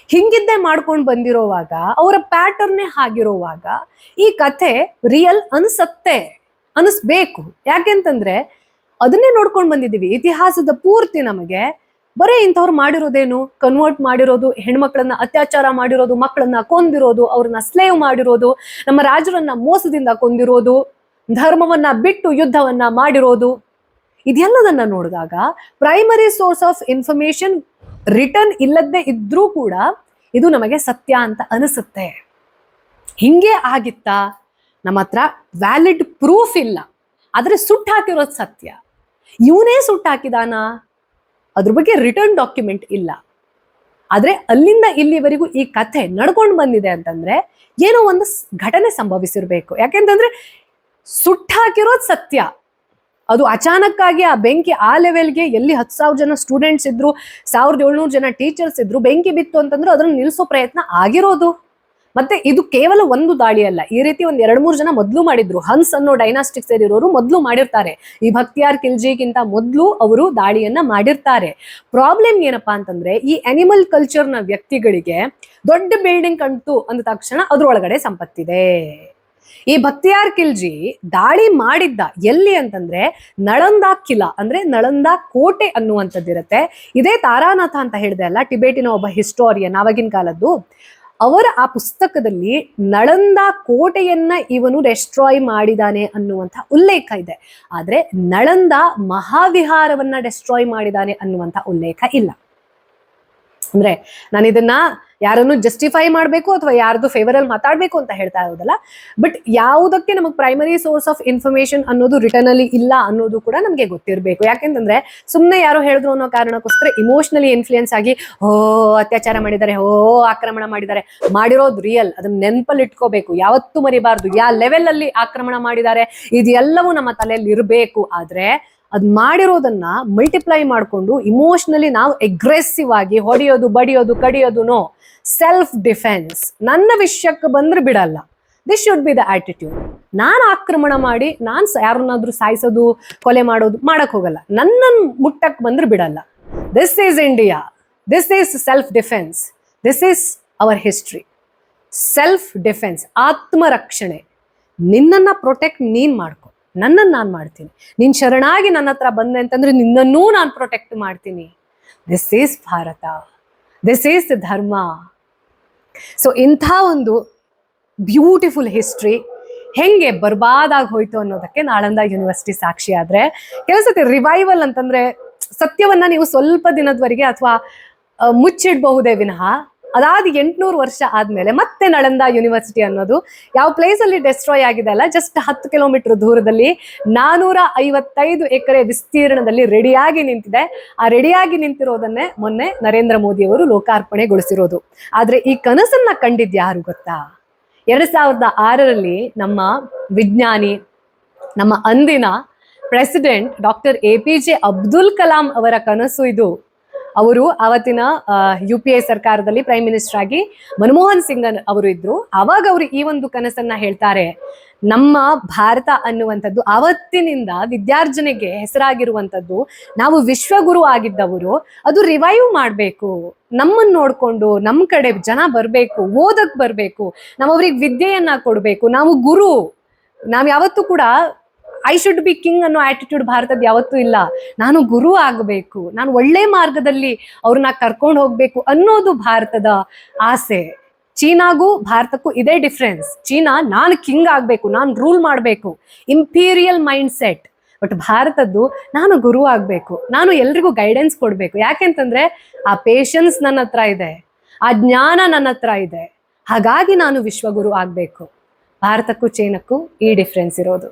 ಹಿಂಗಿದ್ದೇ ಮಾಡ್ಕೊಂಡು ಬಂದಿರೋವಾಗ, ಅವರ ಪ್ಯಾಟರ್ನೇ ಆಗಿರೋವಾಗ ಈ ಕಥೆ ರಿಯಲ್ ಅನಿಸ್ಬೇಕು. ಯಾಕೆಂತಂದ್ರೆ ಅದನ್ನೇ ನೋಡ್ಕೊಂಡು ಬಂದಿದ್ದೀವಿ ಇತಿಹಾಸದ ಪೂರ್ತಿ. ನಮಗೆ ಬರೀ ಇಂಥವ್ರು ಮಾಡಿರೋದೇನು, ಕನ್ವರ್ಟ್ ಮಾಡಿರೋದು, ಹೆಣ್ಮಕ್ಳನ್ನ ಅತ್ಯಾಚಾರ ಮಾಡಿರೋದು, ಮಕ್ಕಳನ್ನ ಕೊಂದಿರೋದು, ಅವ್ರನ್ನ ಸ್ಲೇವ್ ಮಾಡಿರೋದು, ನಮ್ಮ ರಾಜರನ್ನ ಮೋಸದಿಂದ ಕೊಂದಿರೋದು, ಧರ್ಮವನ್ನ ಬಿಟ್ಟು ಯುದ್ಧವನ್ನ ಮಾಡಿರೋದು. ಇದೆಲ್ಲದನ್ನ ನೋಡಿದಾಗ primary source of information return ಇಲ್ಲದೆ ಇದ್ರೂ ಕೂಡ ಇದು ನಮಗೆ ಸತ್ಯ ಅಂತ ಅನಿಸುತ್ತೆ. ಹಿಂಗೆ ಆಗಿತ್ತಾ? ನಮ್ಮ ಹತ್ರ ವ್ಯಾಲಿಡ್ ಪ್ರೂಫ್ ಇಲ್ಲ, ಆದ್ರೆ ಸುಟ್ಟಾಕಿರೋದು ಸತ್ಯ. ಇವನೇ ಸುಟ್ಟಾಕಿದಾನ? ಅದ್ರ ಬಗ್ಗೆ ರಿಟರ್ನ್ ಡಾಕ್ಯುಮೆಂಟ್ ಇಲ್ಲ. ಆದ್ರೆ ಅಲ್ಲಿಂದ ಇಲ್ಲಿವರೆಗೂ ಈ ಕಥೆ ನಡ್ಕೊಂಡು ಬಂದಿದೆ ಅಂತಂದ್ರೆ ಏನೋ ಒಂದು ಘಟನೆ ಸಂಭವಿಸಿರ್ಬೇಕು. ಯಾಕೆಂತಂದ್ರೆ ಸುಟ್ಟಾಕಿರೋದು ಸತ್ಯ. ಅದು ಅಚಾನಕ್ಕಾಗಿ ಆ ಬೆಂಕಿ ಆ ಲೆವೆಲ್ಗೆ, ಎಲ್ಲಿ 10,000 ಜನ ಸ್ಟೂಡೆಂಟ್ಸ್ ಇದ್ರು, 1700 ಜನ ಟೀಚರ್ಸ್ ಇದ್ರು, ಬೆಂಕಿ ಬಿತ್ತು ಅಂತಂದ್ರೆ ಅದನ್ನ ನಿಲ್ಲಿಸೋ ಪ್ರಯತ್ನ ಆಗಿರೋದು. ಮತ್ತೆ ಇದು ಕೇವಲ ಒಂದು ದಾಳಿ ಅಲ್ಲ, ಈ ರೀತಿ ಒಂದ್ 2-3 ಜನ ಮೊದ್ಲು ಮಾಡಿದ್ರು. ಹನ್ಸ್ ಅನ್ನೋ ಡೈನಾಸ್ಟಿಕ್ ಸೇರಿರೋರು ಮೊದ್ಲು ಮಾಡಿರ್ತಾರೆ. ಈ ಭಕ್ತಿಯಾರ್ ಖಿಲ್ಜಿಗಿಂತ ಮೊದ್ಲು ಅವರು ದಾಳಿಯನ್ನ ಮಾಡಿರ್ತಾರೆ. ಪ್ರಾಬ್ಲಮ್ ಏನಪ್ಪಾ ಅಂತಂದ್ರೆ, ಈ ಅನಿಮಲ್ ಕಲ್ಚರ್ನ ವ್ಯಕ್ತಿಗಳಿಗೆ ದೊಡ್ಡ ಬಿಲ್ಡಿಂಗ್ ಕಂಡು ಅಂದ ತಕ್ಷಣ ಅದ್ರೊಳಗಡೆ ಸಂಪತ್ತಿದೆ. ಈ ಭಕ್ತಿಯಾರ್ ಖಿಲ್ಜಿ ದಾಳಿ ಮಾಡಿದ್ದ ಎಲ್ಲಿ ಅಂತಂದ್ರೆ ನಳಂದಾ ಕಿಲಾ, ಅಂದ್ರೆ ನಳಂದಾ ಕೋಟೆ ಅನ್ನುವಂಥದ್ದಿರುತ್ತೆ. ಇದೇ ತಾರಾನಾಥ ಅಂತ ಹೇಳಿದೆ ಅಲ್ಲ, ಟಿಬೇಟಿನ ಒಬ್ಬ ಹಿಸ್ಟೋರಿಯನ್ ಆವಾಗಿನ ಕಾಲದ್ದು, ಅವರ ಆ ಪುಸ್ತಕದಲ್ಲಿ ನಳಂದಾ ಕೋಟೆಯನ್ನ ಇವನು ಡೆಸ್ಟ್ರಾಯ್ ಮಾಡಿದಾನೆ ಅನ್ನುವಂಥ ಉಲ್ಲೇಖ ಇದೆ. ಆದ್ರೆ ನಳಂದಾ ಮಹಾವಿಹಾರವನ್ನ ಡೆಸ್ಟ್ರಾಯ್ ಮಾಡಿದಾನೆ ಅನ್ನುವಂಥ ಉಲ್ಲೇಖ ಇಲ್ಲ. ಅಂದ್ರೆ ನಾನು ಇದನ್ನ ಯಾರನ್ನು ಜಸ್ಟಿಫೈ ಮಾಡಬೇಕು ಅಥವಾ ಯಾರ್ದು ಫೇವರಲ್ಲಿ ಮಾತಾಡ್ಬೇಕು ಅಂತ ಹೇಳ್ತಾ ಇರೋದಲ್ಲ, ಬಟ್ ಯಾವುದಕ್ಕೆ ನಮಗೆ ಪ್ರೈಮರಿ ಸೋರ್ಸ್ ಆಫ್ ಇನ್ಫಾರ್ಮೇಶನ್ ಅನ್ನೋದು ರಿಟರ್ನ್ ಅಲ್ಲಿ ಇಲ್ಲ ಅನ್ನೋದು ಕೂಡ ನಮ್ಗೆ ಗೊತ್ತಿರಬೇಕು. ಯಾಕೆಂತಂದ್ರೆ ಸುಮ್ಮನೆ ಯಾರೋ ಹೇಳಿದ್ರು ಅನ್ನೋ ಕಾರಣಕ್ಕೋಸ್ಕರ ಇಮೋಷನಲಿ ಇನ್ಫ್ಲೂಯೆನ್ಸ್ ಆಗಿ ಅತ್ಯಾಚಾರ ಮಾಡಿದ್ದಾರೆ, ಆಕ್ರಮಣ ಮಾಡಿರೋದು ರಿಯಲ್, ಅದನ್ನ ನೆನಪಲ್ಲಿ ಇಟ್ಕೋಬೇಕು, ಯಾವತ್ತೂ ಮರಿಬಾರ್ದು. ಯಾವ ಲೆವೆಲ್ ಅಲ್ಲಿ ಆಕ್ರಮಣ ಮಾಡಿದ್ದಾರೆ ಇದೆಲ್ಲವೂ ನಮ್ಮ ತಲೆಯಲ್ಲಿ ಇರಬೇಕು. ಆದ್ರೆ ಅದ್ ಮಾಡಿರೋದನ್ನ ಮಲ್ಟಿಪ್ಲೈ ಮಾಡ್ಕೊಂಡು ಇಮೋಷನಲಿ ನಾವು ಅಗ್ರೆಸಿವ್ ಆಗಿ ಹೊಡೆಯೋದು, ಬಡಿಯೋದು, ಕಡಿಯೋದು, ನೋ. Self defence. ನನ್ನ ವಿಷಯಕ್ಕೆ ಬಂದ್ರೆ ಬಿಡಲ್ಲ. This should be the attitude. ನಾನು ಆಕ್ರಮಣ ಮಾಡಿ ನಾನು ಯಾರನ್ನಾದ್ರೂ ಸಾಯಿಸೋದು, ಕೊಲೆ ಮಾಡೋದು ಮಾಡಕ್ ಹೋಗಲ್ಲ. ನನ್ನ ಮುಟ್ಟಕ್ ಬಂದ್ರೆ ಬಿಡಲ್ಲ. This is India, this is self defence, this is our history. Self defence, ಆತ್ಮರಕ್ಷಣೆ. ನಿನ್ನನ್ನ ಪ್ರೊಟೆಕ್ಟ್ ನೀನ್ ಮಾಡ್ಕೊ. ನನ್ನನ್ನು ನಾನು ಮಾಡ್ತೀನಿ. ನೀನ್ ಶರಣಾಗಿ ನನ್ನ ಹತ್ರ ಬಂದೆ ಅಂತಂದ್ರೆ ನಿನ್ನನ್ನೂ ನಾನು ಪ್ರೊಟೆಕ್ಟ್ ಮಾಡ್ತೀನಿ. This is Bharat, this is ಧರ್ಮ. ಸೊ ಇಂಥ ಒಂದು ಬ್ಯೂಟಿಫುಲ್ ಹಿಸ್ಟ್ರಿ ಹೆಂಗೆ ಬರ್ಬಾದಾಗಿ ಹೋಯ್ತು ಅನ್ನೋದಕ್ಕೆ ನಾಳಂದ ಯೂನಿವರ್ಸಿಟಿ ಸಾಕ್ಷಿ. ಆದ್ರೆ ಕೆಲಸಕ್ಕೆ ರಿವೈವಲ್ ಅಂತಂದ್ರೆ ಸತ್ಯವನ್ನ ನೀವು ಸ್ವಲ್ಪ ದಿನದವರೆಗೆ ಅಥವಾ ಮುಚ್ಚಿಡಬಹುದೇ ವಿನಃ ಅದಾದ 800 ವರ್ಷ ಆದ್ಮೇಲೆ ಮತ್ತೆ ನಳಂದ ಯೂನಿವರ್ಸಿಟಿ ಅನ್ನೋದು ಯಾವ ಪ್ಲೇಸ್ ಅಲ್ಲಿ ಡೆಸ್ಟ್ರಾಯ್ ಆಗಿದೆ ಅಲ್ಲ, ಜಸ್ಟ್ 10 ಕಿಲೋಮೀಟರ್ ದೂರದಲ್ಲಿ 455 ಎಕರೆ ವಿಸ್ತೀರ್ಣದಲ್ಲಿ ರೆಡಿಯಾಗಿ ನಿಂತಿದೆ. ಆ ರೆಡಿಯಾಗಿ ನಿಂತಿರೋದನ್ನೇ ಮೊನ್ನೆ ನರೇಂದ್ರ ಮೋದಿ ಅವರು ಲೋಕಾರ್ಪಣೆಗೊಳಿಸಿರೋದು. ಆದ್ರೆ ಈ ಕನಸನ್ನ ಕಂಡಿದ್ ಯಾರು ಗೊತ್ತಾ? 2006ರಲ್ಲಿ ನಮ್ಮ ವಿಜ್ಞಾನಿ, ನಮ್ಮ ಅಂದಿನ president doctor APJ Abdul Kalam ಅವರ ಕನಸು ಇದು. ಅವರು ಅವತ್ತಿನ UPA ಸರ್ಕಾರದಲ್ಲಿ ಪ್ರೈಮ್ ಮಿನಿಸ್ಟರ್ ಆಗಿ ಮನಮೋಹನ್ ಸಿಂಗ್ ಅವರು ಇದ್ರು. ಅವಾಗ ಅವರು ಈ ಒಂದು ಕನಸನ್ನ ಹೇಳ್ತಾರೆ, ನಮ್ಮ ಭಾರತ ಅನ್ನುವಂಥದ್ದು ಅವತ್ತಿನಿಂದ ವಿದ್ಯಾರ್ಜನೆಗೆ ಹೆಸರಾಗಿರುವಂಥದ್ದು, ನಾವು ವಿಶ್ವಗುರು ಆಗಿದ್ದವರು, ಅದು ರಿವೈವ್ ಮಾಡಬೇಕು. ನಮ್ಮನ್ನು ನೋಡ್ಕೊಂಡು ನಮ್ಮ ಕಡೆ ಜನ ಬರಬೇಕು, ಓದಕ್ ಬರಬೇಕು, ನಾವು ಅವ್ರಿಗೆ ವಿದ್ಯೆಯನ್ನ ಕೊಡಬೇಕು. ನಾವು ಗುರು, ನಾವು ಯಾವತ್ತೂ ಕೂಡ ಐ ಶುಡ್ ಬಿ ಕಿಂಗ್ ಅನ್ನೋ ಆಟಿಟ್ಯೂಡ್ ಭಾರತದ ಯಾವತ್ತೂ ಇಲ್ಲ. ನಾನು ಗುರು ಆಗಬೇಕು, ನಾನು ಒಳ್ಳೆ ಮಾರ್ಗದಲ್ಲಿ ಅವ್ರನ್ನ ಕರ್ಕೊಂಡು ಹೋಗ್ಬೇಕು ಅನ್ನೋದು ಭಾರತದ ಆಸೆ. ಚೀನಾಗೂ ಭಾರತಕ್ಕೂ ಇದೇ ಡಿಫ್ರೆನ್ಸ್. ಚೀನಾ ನಾನು ಕಿಂಗ್ ಆಗ್ಬೇಕು, ನಾನು ರೂಲ್ ಮಾಡಬೇಕು, ಇಂಪೀರಿಯಲ್ ಮೈಂಡ್ ಸೆಟ್. ಬಟ್ ಭಾರತದ್ದು ನಾನು ಗುರು ಆಗ್ಬೇಕು, ನಾನು ಎಲ್ರಿಗೂ ಗೈಡೆನ್ಸ್ ಕೊಡ್ಬೇಕು. ಯಾಕೆಂತಂದ್ರೆ ಆ ಪೇಷನ್ಸ್ ನನ್ನ ಹತ್ರ ಇದೆ, ಆ ಜ್ಞಾನ ನನ್ನ ಹತ್ರ ಇದೆ, ಹಾಗಾಗಿ ನಾನು ವಿಶ್ವಗುರು ಆಗ್ಬೇಕು. ಭಾರತಕ್ಕೂ ಚೀನಕ್ಕೂ ಈ ಡಿಫ್ರೆನ್ಸ್ ಇರೋದು.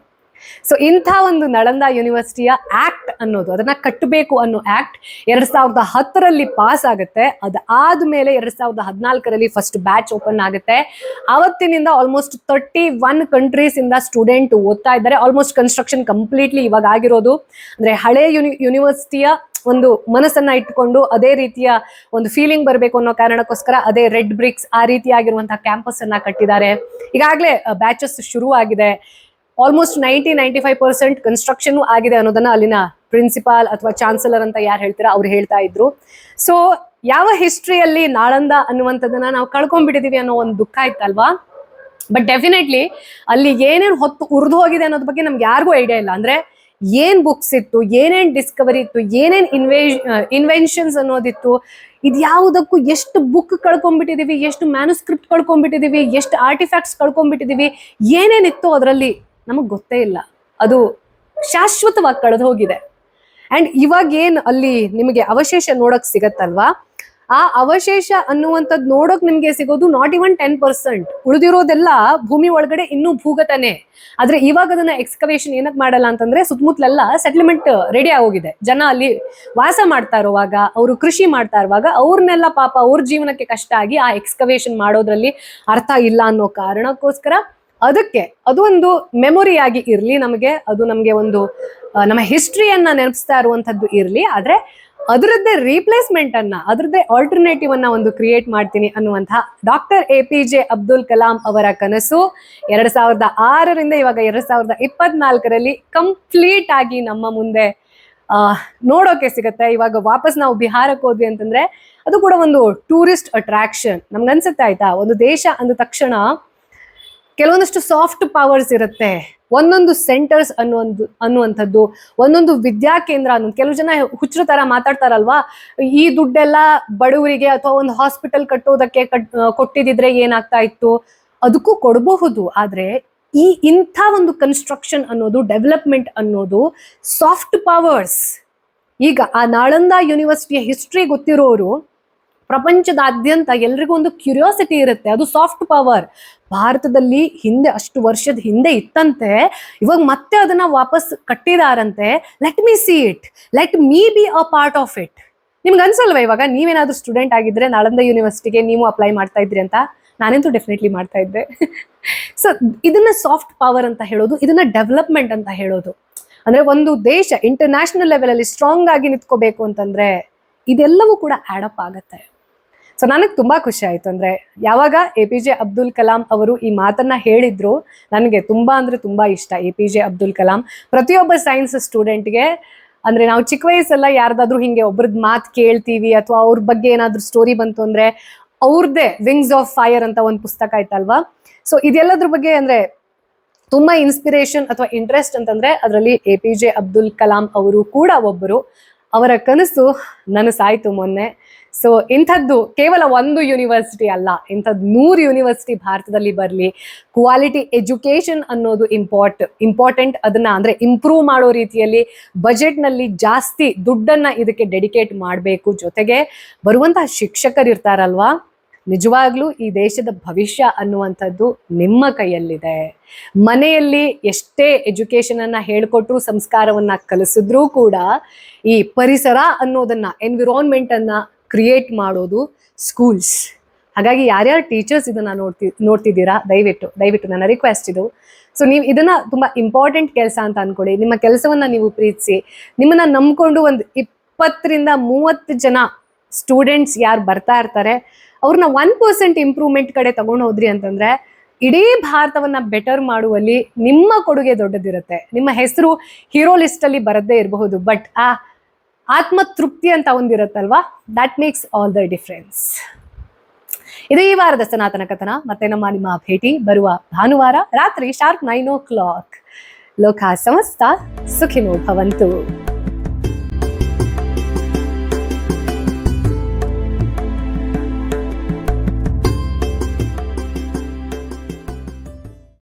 ಸೊ ಇಂಥ ಒಂದು ನಳಂದ ಯೂನಿವರ್ಸಿಟಿಯ ಆಕ್ಟ್ ಅನ್ನೋದು, ಅದನ್ನ ಕಟ್ಟಬೇಕು ಅನ್ನೋ ಆಕ್ಟ್ 2010ರಲ್ಲಿ ಪಾಸ್ ಆಗುತ್ತೆ. ಅದಾದ್ಮೇಲೆ 2014ರಲ್ಲಿ ಫಸ್ಟ್ ಬ್ಯಾಚ್ ಓಪನ್ ಆಗುತ್ತೆ. ಅವತ್ತಿನಿಂದ ಆಲ್ಮೋಸ್ಟ್ 31 ಕಂಟ್ರೀಸ್ ಇಂದ ಸ್ಟೂಡೆಂಟ್ ಓದ್ತಾ ಇದ್ದಾರೆ. ಆಲ್ಮೋಸ್ಟ್ ಕನ್ಸ್ಟ್ರಕ್ಷನ್ ಕಂಪ್ಲೀಟ್ಲಿ ಇವಾಗ ಆಗಿರೋದು. ಅಂದ್ರೆ ಹಳೆ ಯೂನಿವರ್ಸಿಟಿಯ ಒಂದು ಮನಸ್ಸನ್ನ ಇಟ್ಕೊಂಡು ಅದೇ ರೀತಿಯ ಒಂದು ಫೀಲಿಂಗ್ ಬರಬೇಕು ಅನ್ನೋ ಕಾರಣಕ್ಕೋಸ್ಕರ ಅದೇ ರೆಡ್ ಬ್ರಿಕ್ಸ್ ಆ ರೀತಿಯಾಗಿರುವಂತಹ ಕ್ಯಾಂಪಸ್ ಅನ್ನ ಕಟ್ಟಿದ್ದಾರೆ. ಈಗಾಗಲೇ ಬ್ಯಾಚಸ್ ಶುರು ಆಗಿದೆ. ಆಲ್ಮೋಸ್ಟ್ 90-95% ಕನ್ಸ್ಟ್ರಕ್ಷನ್ ಆಗಿದೆ ಅನ್ನೋದನ್ನ ಅಲ್ಲಿನ ಪ್ರಿನ್ಸಿಪಾಲ್ ಅಥವಾ ಚಾನ್ಸಲರ್ ಅಂತ ಯಾರು ಹೇಳ್ತೀರಾ ಅವ್ರು ಹೇಳ್ತಾ ಇದ್ರು. ಸೊ ಯಾವ ಹಿಸ್ಟ್ರಿಯಲ್ಲಿ ನಾಳಂದ ಅನ್ನುವಂಥದ್ದನ್ನ ನಾವು ಕಳ್ಕೊಂಡ್ಬಿಟ್ಟಿದೀವಿ ಅನ್ನೋ ಒಂದು ದುಃಖ ಇತ್ತಲ್ವಾ. ಬಟ್ ಡೆಫಿನೆಟ್ಲಿ ಅಲ್ಲಿ ಏನೇನು ಹೊತ್ತು ಉರಿದು ಹೋಗಿದೆ ಅನ್ನೋದ್ ಬಗ್ಗೆ ನಮ್ಗೆ ಯಾರಿಗೂ ಐಡಿಯಾ ಇಲ್ಲ. ಅಂದ್ರೆ ಏನ್ ಬುಕ್ಸ್ ಇತ್ತು, ಏನೇನ್ ಡಿಸ್ಕವರಿ ಇತ್ತು, ಏನೇನ್ ಇನ್ವೆನ್ಷನ್ಸ್ ಅನ್ನೋದಿತ್ತು, ಇದ್ಯಾವುದಕ್ಕೂ ಎಷ್ಟು ಬುಕ್ ಕಳ್ಕೊಂಡ್ಬಿಟ್ಟಿದೀವಿ, ಎಷ್ಟು ಮ್ಯಾನುಸ್ಕ್ರಿಪ್ಟ್ ಕಳ್ಕೊಂಡ್ಬಿಟ್ಟಿದೀವಿ, ಎಷ್ಟು ಆರ್ಟಿಫ್ಯಾಕ್ಟ್ಸ್ ಕಳ್ಕೊಂಡ್ಬಿಟ್ಟಿದೀವಿ, ಏನೇನಿತ್ತು ಅದರಲ್ಲಿ ನಮಗ್ ಗೊತ್ತೇ ಇಲ್ಲ. ಅದು ಶಾಶ್ವತವಾಗಿ ಕಳೆದು ಹೋಗಿದೆ. ಅಂಡ್ ಇವಾಗ ಏನ್ ಅಲ್ಲಿ ನಿಮಗೆ ಅವಶೇಷ ನೋಡಕ್ ಸಿಗತ್ತಲ್ವಾ, ಆ ಅವಶೇಷ ಅನ್ನುವಂಥದ್ದು ನೋಡೋಕ್ ನಿಮ್ಗೆ ಸಿಗೋದು ನಾಟ್ ಇವನ್ 10%. ಉಳಿದಿರೋದೆಲ್ಲ ಭೂಮಿ ಒಳಗಡೆ ಇನ್ನೂ ಭೂಗತನೇ. ಆದ್ರೆ ಇವಾಗ ಅದನ್ನ ಎಕ್ಸ್ಕವೇಷನ್ ಏನಕ್ ಮಾಡಲ್ಲ ಅಂತಂದ್ರೆ ಸುತ್ತಮುತ್ತಲೆಲ್ಲ ಸೆಟ್ಲ್ಮೆಂಟ್ ರೆಡಿ ಆಗೋಗಿದೆ. ಜನ ಅಲ್ಲಿ ವಾಸ ಮಾಡ್ತಾ ಇರುವಾಗ, ಅವರು ಕೃಷಿ ಮಾಡ್ತಾ ಇರುವಾಗ ಅವ್ರನ್ನೆಲ್ಲ ಪಾಪ ಅವ್ರ ಜೀವನಕ್ಕೆ ಕಷ್ಟ ಆಗಿ ಆ ಎಕ್ಸ್ಕವೇಷನ್ ಮಾಡೋದ್ರಲ್ಲಿ ಅರ್ಥ ಇಲ್ಲ ಅನ್ನೋ ಕಾರಣಕ್ಕೋಸ್ಕರ ಅದಕ್ಕೆ ಅದು ಒಂದು ಮೆಮೊರಿ ಆಗಿ ಇರ್ಲಿ ನಮಗೆ, ಅದು ನಮಗೆ ಒಂದು ನಮ್ಮ ಹಿಸ್ಟ್ರಿಯನ್ನ ನೆನಪಿಸ್ತಾ ಇರುವಂತದ್ದು ಇರ್ಲಿ. ಆದ್ರೆ ಅದರದ್ದೇ ರೀಪ್ಲೇಸ್ಮೆಂಟ್ ಅನ್ನ, ಅದರದ್ದೇ ಆಲ್ಟರ್ನೇಟಿವ್ ಅನ್ನ ಒಂದು ಕ್ರಿಯೇಟ್ ಮಾಡ್ತೀನಿ ಅನ್ನುವಂತಹ ಡಾಕ್ಟರ್ APJ ಅಬ್ದುಲ್ ಕಲಾಂ ಅವರ ಕನಸು 2006ರಿಂದ ಇವಾಗ 2024ರಲ್ಲಿ ಕಂಪ್ಲೀಟ್ ಆಗಿ ನಮ್ಮ ಮುಂದೆ ನೋಡೋಕೆ ಸಿಗುತ್ತೆ. ಇವಾಗ ವಾಪಸ್ ನಾವು ಬಿಹಾರಕ್ಕೆ ಹೋದ್ವಿ ಅಂತಂದ್ರೆ ಅದು ಕೂಡ ಒಂದು ಟೂರಿಸ್ಟ್ ಅಟ್ರಾಕ್ಷನ್. ನಮ್ಗನ್ಸುತ್ತೆ ಆಯ್ತಾ, ಒಂದು ದೇಶ ಅಂದ ತಕ್ಷಣ ಕೆಲವೊಂದಷ್ಟು ಸಾಫ್ಟ್ ಪವರ್ಸ್ ಇರುತ್ತೆ. ಒಂದೊಂದು ಸೆಂಟರ್ಸ್ ಅನ್ನುವಂಥದ್ದು, ಒಂದೊಂದು ವಿದ್ಯಾ ಕೇಂದ್ರ ಅನ್ನೋದು. ಕೆಲವು ಜನ ಹುಚ್ಚರ ತರ ಮಾತಾಡ್ತಾರಲ್ವಾ, ಈ ದುಡ್ಡೆಲ್ಲ ಬಡವರಿಗೆ ಅಥವಾ ಒಂದು ಹಾಸ್ಪಿಟಲ್ ಕಟ್ಟೋದಕ್ಕೆ ಕೊಟ್ಟಿದ್ರೆ ಏನಾಗ್ತಾ ಇತ್ತು, ಅದಕ್ಕೂ ಕೊಡಬಹುದು. ಆದ್ರೆ ಇಂಥ ಒಂದು ಕನ್ಸ್ಟ್ರಕ್ಷನ್ ಅನ್ನೋದು, ಡೆವಲಪ್ಮೆಂಟ್ ಅನ್ನೋದು ಸಾಫ್ಟ್ ಪವರ್ಸ್. ಈಗ ಆ ನಾಳಂದ ಯೂನಿವರ್ಸಿಟಿಯ ಹಿಸ್ಟ್ರಿ ಗೊತ್ತಿರೋರು ಪ್ರಪಂಚದಾದ್ಯಂತ ಎಲ್ರಿಗೂ ಒಂದು ಕ್ಯೂರಿಯಾಸಿಟಿ ಇರುತ್ತೆ, ಅದು ಸಾಫ್ಟ್ ಪವರ್. ಭಾರತದಲ್ಲಿ ಹಿಂದೆ ಅಷ್ಟು ವರ್ಷದ ಹಿಂದೆ ಇತ್ತಂತೆ, ಇವಾಗ ಮತ್ತೆ ಅದನ್ನ ವಾಪಸ್ ಕಟ್ಟಿದಾರಂತೆ. Let me see it, let me be a part of it. ನಿಮ್ಗೆ ಅನ್ಸಲ್ವಾ ಇವಾಗ ನೀವೇನಾದ್ರೂ ಸ್ಟೂಡೆಂಟ್ ಆಗಿದ್ರೆ ನಾಳಂದ ಯೂನಿವರ್ಸಿಟಿಗೆ ನೀವು ಅಪ್ಲೈ ಮಾಡ್ತಾ ಇದ್ರಿ ಅಂತ? ನಾನಂತೂ ಡೆಫಿನೆಟ್ಲಿ ಮಾಡ್ತಾ ಇದ್ದೆ. ಸೊ ಇದನ್ನ ಸಾಫ್ಟ್ ಪವರ್ ಅಂತ ಹೇಳೋದು, ಇದನ್ನ ಡೆವಲಪ್ಮೆಂಟ್ ಅಂತ ಹೇಳೋದು. ಅಂದ್ರೆ ಒಂದು ದೇಶ ಇಂಟರ್ನ್ಯಾಷನಲ್ ಲೆವೆಲ್ ಅಲ್ಲಿ ಸ್ಟ್ರಾಂಗ್ ಆಗಿ ನಿಂತ್ಕೋಬೇಕು ಅಂತಂದ್ರೆ ಇದೆಲ್ಲವೂ ಕೂಡ ಆಡಪ್ ಆಗತ್ತೆ. ಸೊ ನನಗೆ ತುಂಬಾ ಖುಷಿ ಆಯ್ತು. ಅಂದ್ರೆ ಯಾವಾಗ APJ ಅಬ್ದುಲ್ ಕಲಾಂ ಅವರು ಈ ಮಾತನ್ನ ಹೇಳಿದ್ರು, ನನಗೆ ತುಂಬಾ ಅಂದ್ರೆ ತುಂಬಾ ಇಷ್ಟ. APJ ಅಬ್ದುಲ್ ಕಲಾಂ ಪ್ರತಿಯೊಬ್ಬ ಸೈನ್ಸ್ ಸ್ಟೂಡೆಂಟ್ಗೆ, ಅಂದ್ರೆ ನಾವು ಚಿಕ್ಕ ವಯಸ್ಸೆಲ್ಲ ಯಾರ್ದಾದ್ರೂ ಹಿಂಗೆ ಒಬ್ರದ್ ಮಾತು ಕೇಳ್ತೀವಿ ಅಥವಾ ಅವ್ರ ಬಗ್ಗೆ ಏನಾದ್ರೂ ಸ್ಟೋರಿ ಬಂತು ಅಂದ್ರೆ ಅವ್ರದ್ದೇ ವಿಂಗ್ಸ್ ಆಫ್ ಫೈರ್ ಅಂತ ಒಂದು ಪುಸ್ತಕ ಆಯ್ತಲ್ವಾ. ಸೊ ಇದೆಲ್ಲದ್ರ ಬಗ್ಗೆ ಅಂದ್ರೆ ತುಂಬಾ ಇನ್ಸ್ಪಿರೇಷನ್ ಅಥವಾ ಇಂಟ್ರೆಸ್ಟ್ ಅಂತಂದ್ರೆ ಅದರಲ್ಲಿ APJ ಅಬ್ದುಲ್ ಕಲಾಂ ಅವರು ಕೂಡ ಒಬ್ಬರು. ಅವರ ಕನಸು ನನಸಾಯ್ತು ಮೊನ್ನೆ. ಸೊ ಇಂಥದ್ದು ಕೇವಲ ಒಂದು ಯೂನಿವರ್ಸಿಟಿ ಅಲ್ಲ, ಇಂಥದ್ದು 100 ಯೂನಿವರ್ಸಿಟಿ ಭಾರತದಲ್ಲಿ ಬರಲಿ. ಕ್ವಾಲಿಟಿ ಎಜುಕೇಶನ್ ಅನ್ನೋದು ಇಂಪಾರ್ಟೆಂಟ್. ಅದನ್ನ ಅಂದ್ರೆ ಇಂಪ್ರೂವ್ ಮಾಡೋ ರೀತಿಯಲ್ಲಿ ಬಜೆಟ್ನಲ್ಲಿ ಜಾಸ್ತಿ ದುಡ್ಡನ್ನ ಇದಕ್ಕೆ ಡೆಡಿಕೇಟ್ ಮಾಡಬೇಕು. ಜೊತೆಗೆ ಬರುವಂತಹ ಶಿಕ್ಷಕರು ಇರ್ತಾರಲ್ವಾ, ನಿಜವಾಗ್ಲೂ ಈ ದೇಶದ ಭವಿಷ್ಯ ಅನ್ನುವಂಥದ್ದು ನಿಮ್ಮ ಕೈಯಲ್ಲಿದೆ. ಮನೆಯಲ್ಲಿ ಎಷ್ಟೇ ಎಜುಕೇಶನ್ ಅನ್ನ ಹೇಳ್ಕೊಟ್ರು, ಸಂಸ್ಕಾರವನ್ನ ಕಲಿಸಿದ್ರೂ ಕೂಡ ಈ ಪರಿಸರ ಅನ್ನೋದನ್ನ, ಎನ್ವಿರಾನ್ಮೆಂಟ್ ಅನ್ನ ಕ್ರಿಯೇಟ್ ಮಾಡೋದು ಸ್ಕೂಲ್ಸ್. ಹಾಗಾಗಿ ಯಾರ್ಯಾರು ಟೀಚರ್ಸ್ ಇದನ್ನ ನೋಡ್ತಿದ್ದೀರಾ, ದಯವಿಟ್ಟು ನನ್ನ ರಿಕ್ವೆಸ್ಟ್ ಇದು. ಸೊ ನೀವು ಇದನ್ನ ತುಂಬಾ ಇಂಪಾರ್ಟೆಂಟ್ ಕೆಲಸ ಅಂತ ಅನ್ಕೊಳ್ಳಿ. ನಿಮ್ಮ ಕೆಲಸವನ್ನ ನೀವು ಪ್ರೀತಿಸಿ, ನಿಮ್ಮನ್ನ ನಂಬ್ಕೊಂಡು ಒಂದು 20 ರಿಂದ 30 ಜನ ಸ್ಟೂಡೆಂಟ್ಸ್ ಯಾರು ಬರ್ತಾ ಇರ್ತಾರೆ, ಅವ್ರನ್ನ 1% ಇಂಪ್ರೂವ್ಮೆಂಟ್ ಕಡೆ ತಗೊಂಡು ಹೋದ್ರಿ ಅಂತಂದ್ರೆ ಇಡೀ ಭಾರತವನ್ನ ಬೆಟರ್ ಮಾಡುವಲ್ಲಿ ನಿಮ್ಮ ಕೊಡುಗೆ ದೊಡ್ಡದಿರುತ್ತೆ. ನಿಮ್ಮ ಹೆಸರು ಹೀರೋ ಲಿಸ್ಟ್ ಅಲ್ಲಿ ಬರದೇ ಇರಬಹುದು, ಬಟ್ ಆ ಆತ್ಮ ತೃಪ್ತಿ ಅಂತ ಒಂದಿರುತ್ತಲ್ವಾ, that makes all the difference. ಇದು ಈ ವಾರದ ಸನಾತನ ಕಥನ. ಮತ್ತೆ ನಿಮ್ಮ ಭೇಟಿ ಬರುವ ಭಾನುವಾರ ರಾತ್ರಿ ಶಾರ್ಪ್ 9 o'clock. ಲೋಕ ಸಮಸ್ತ ಸುಖಿನೋ ಭವಂತು.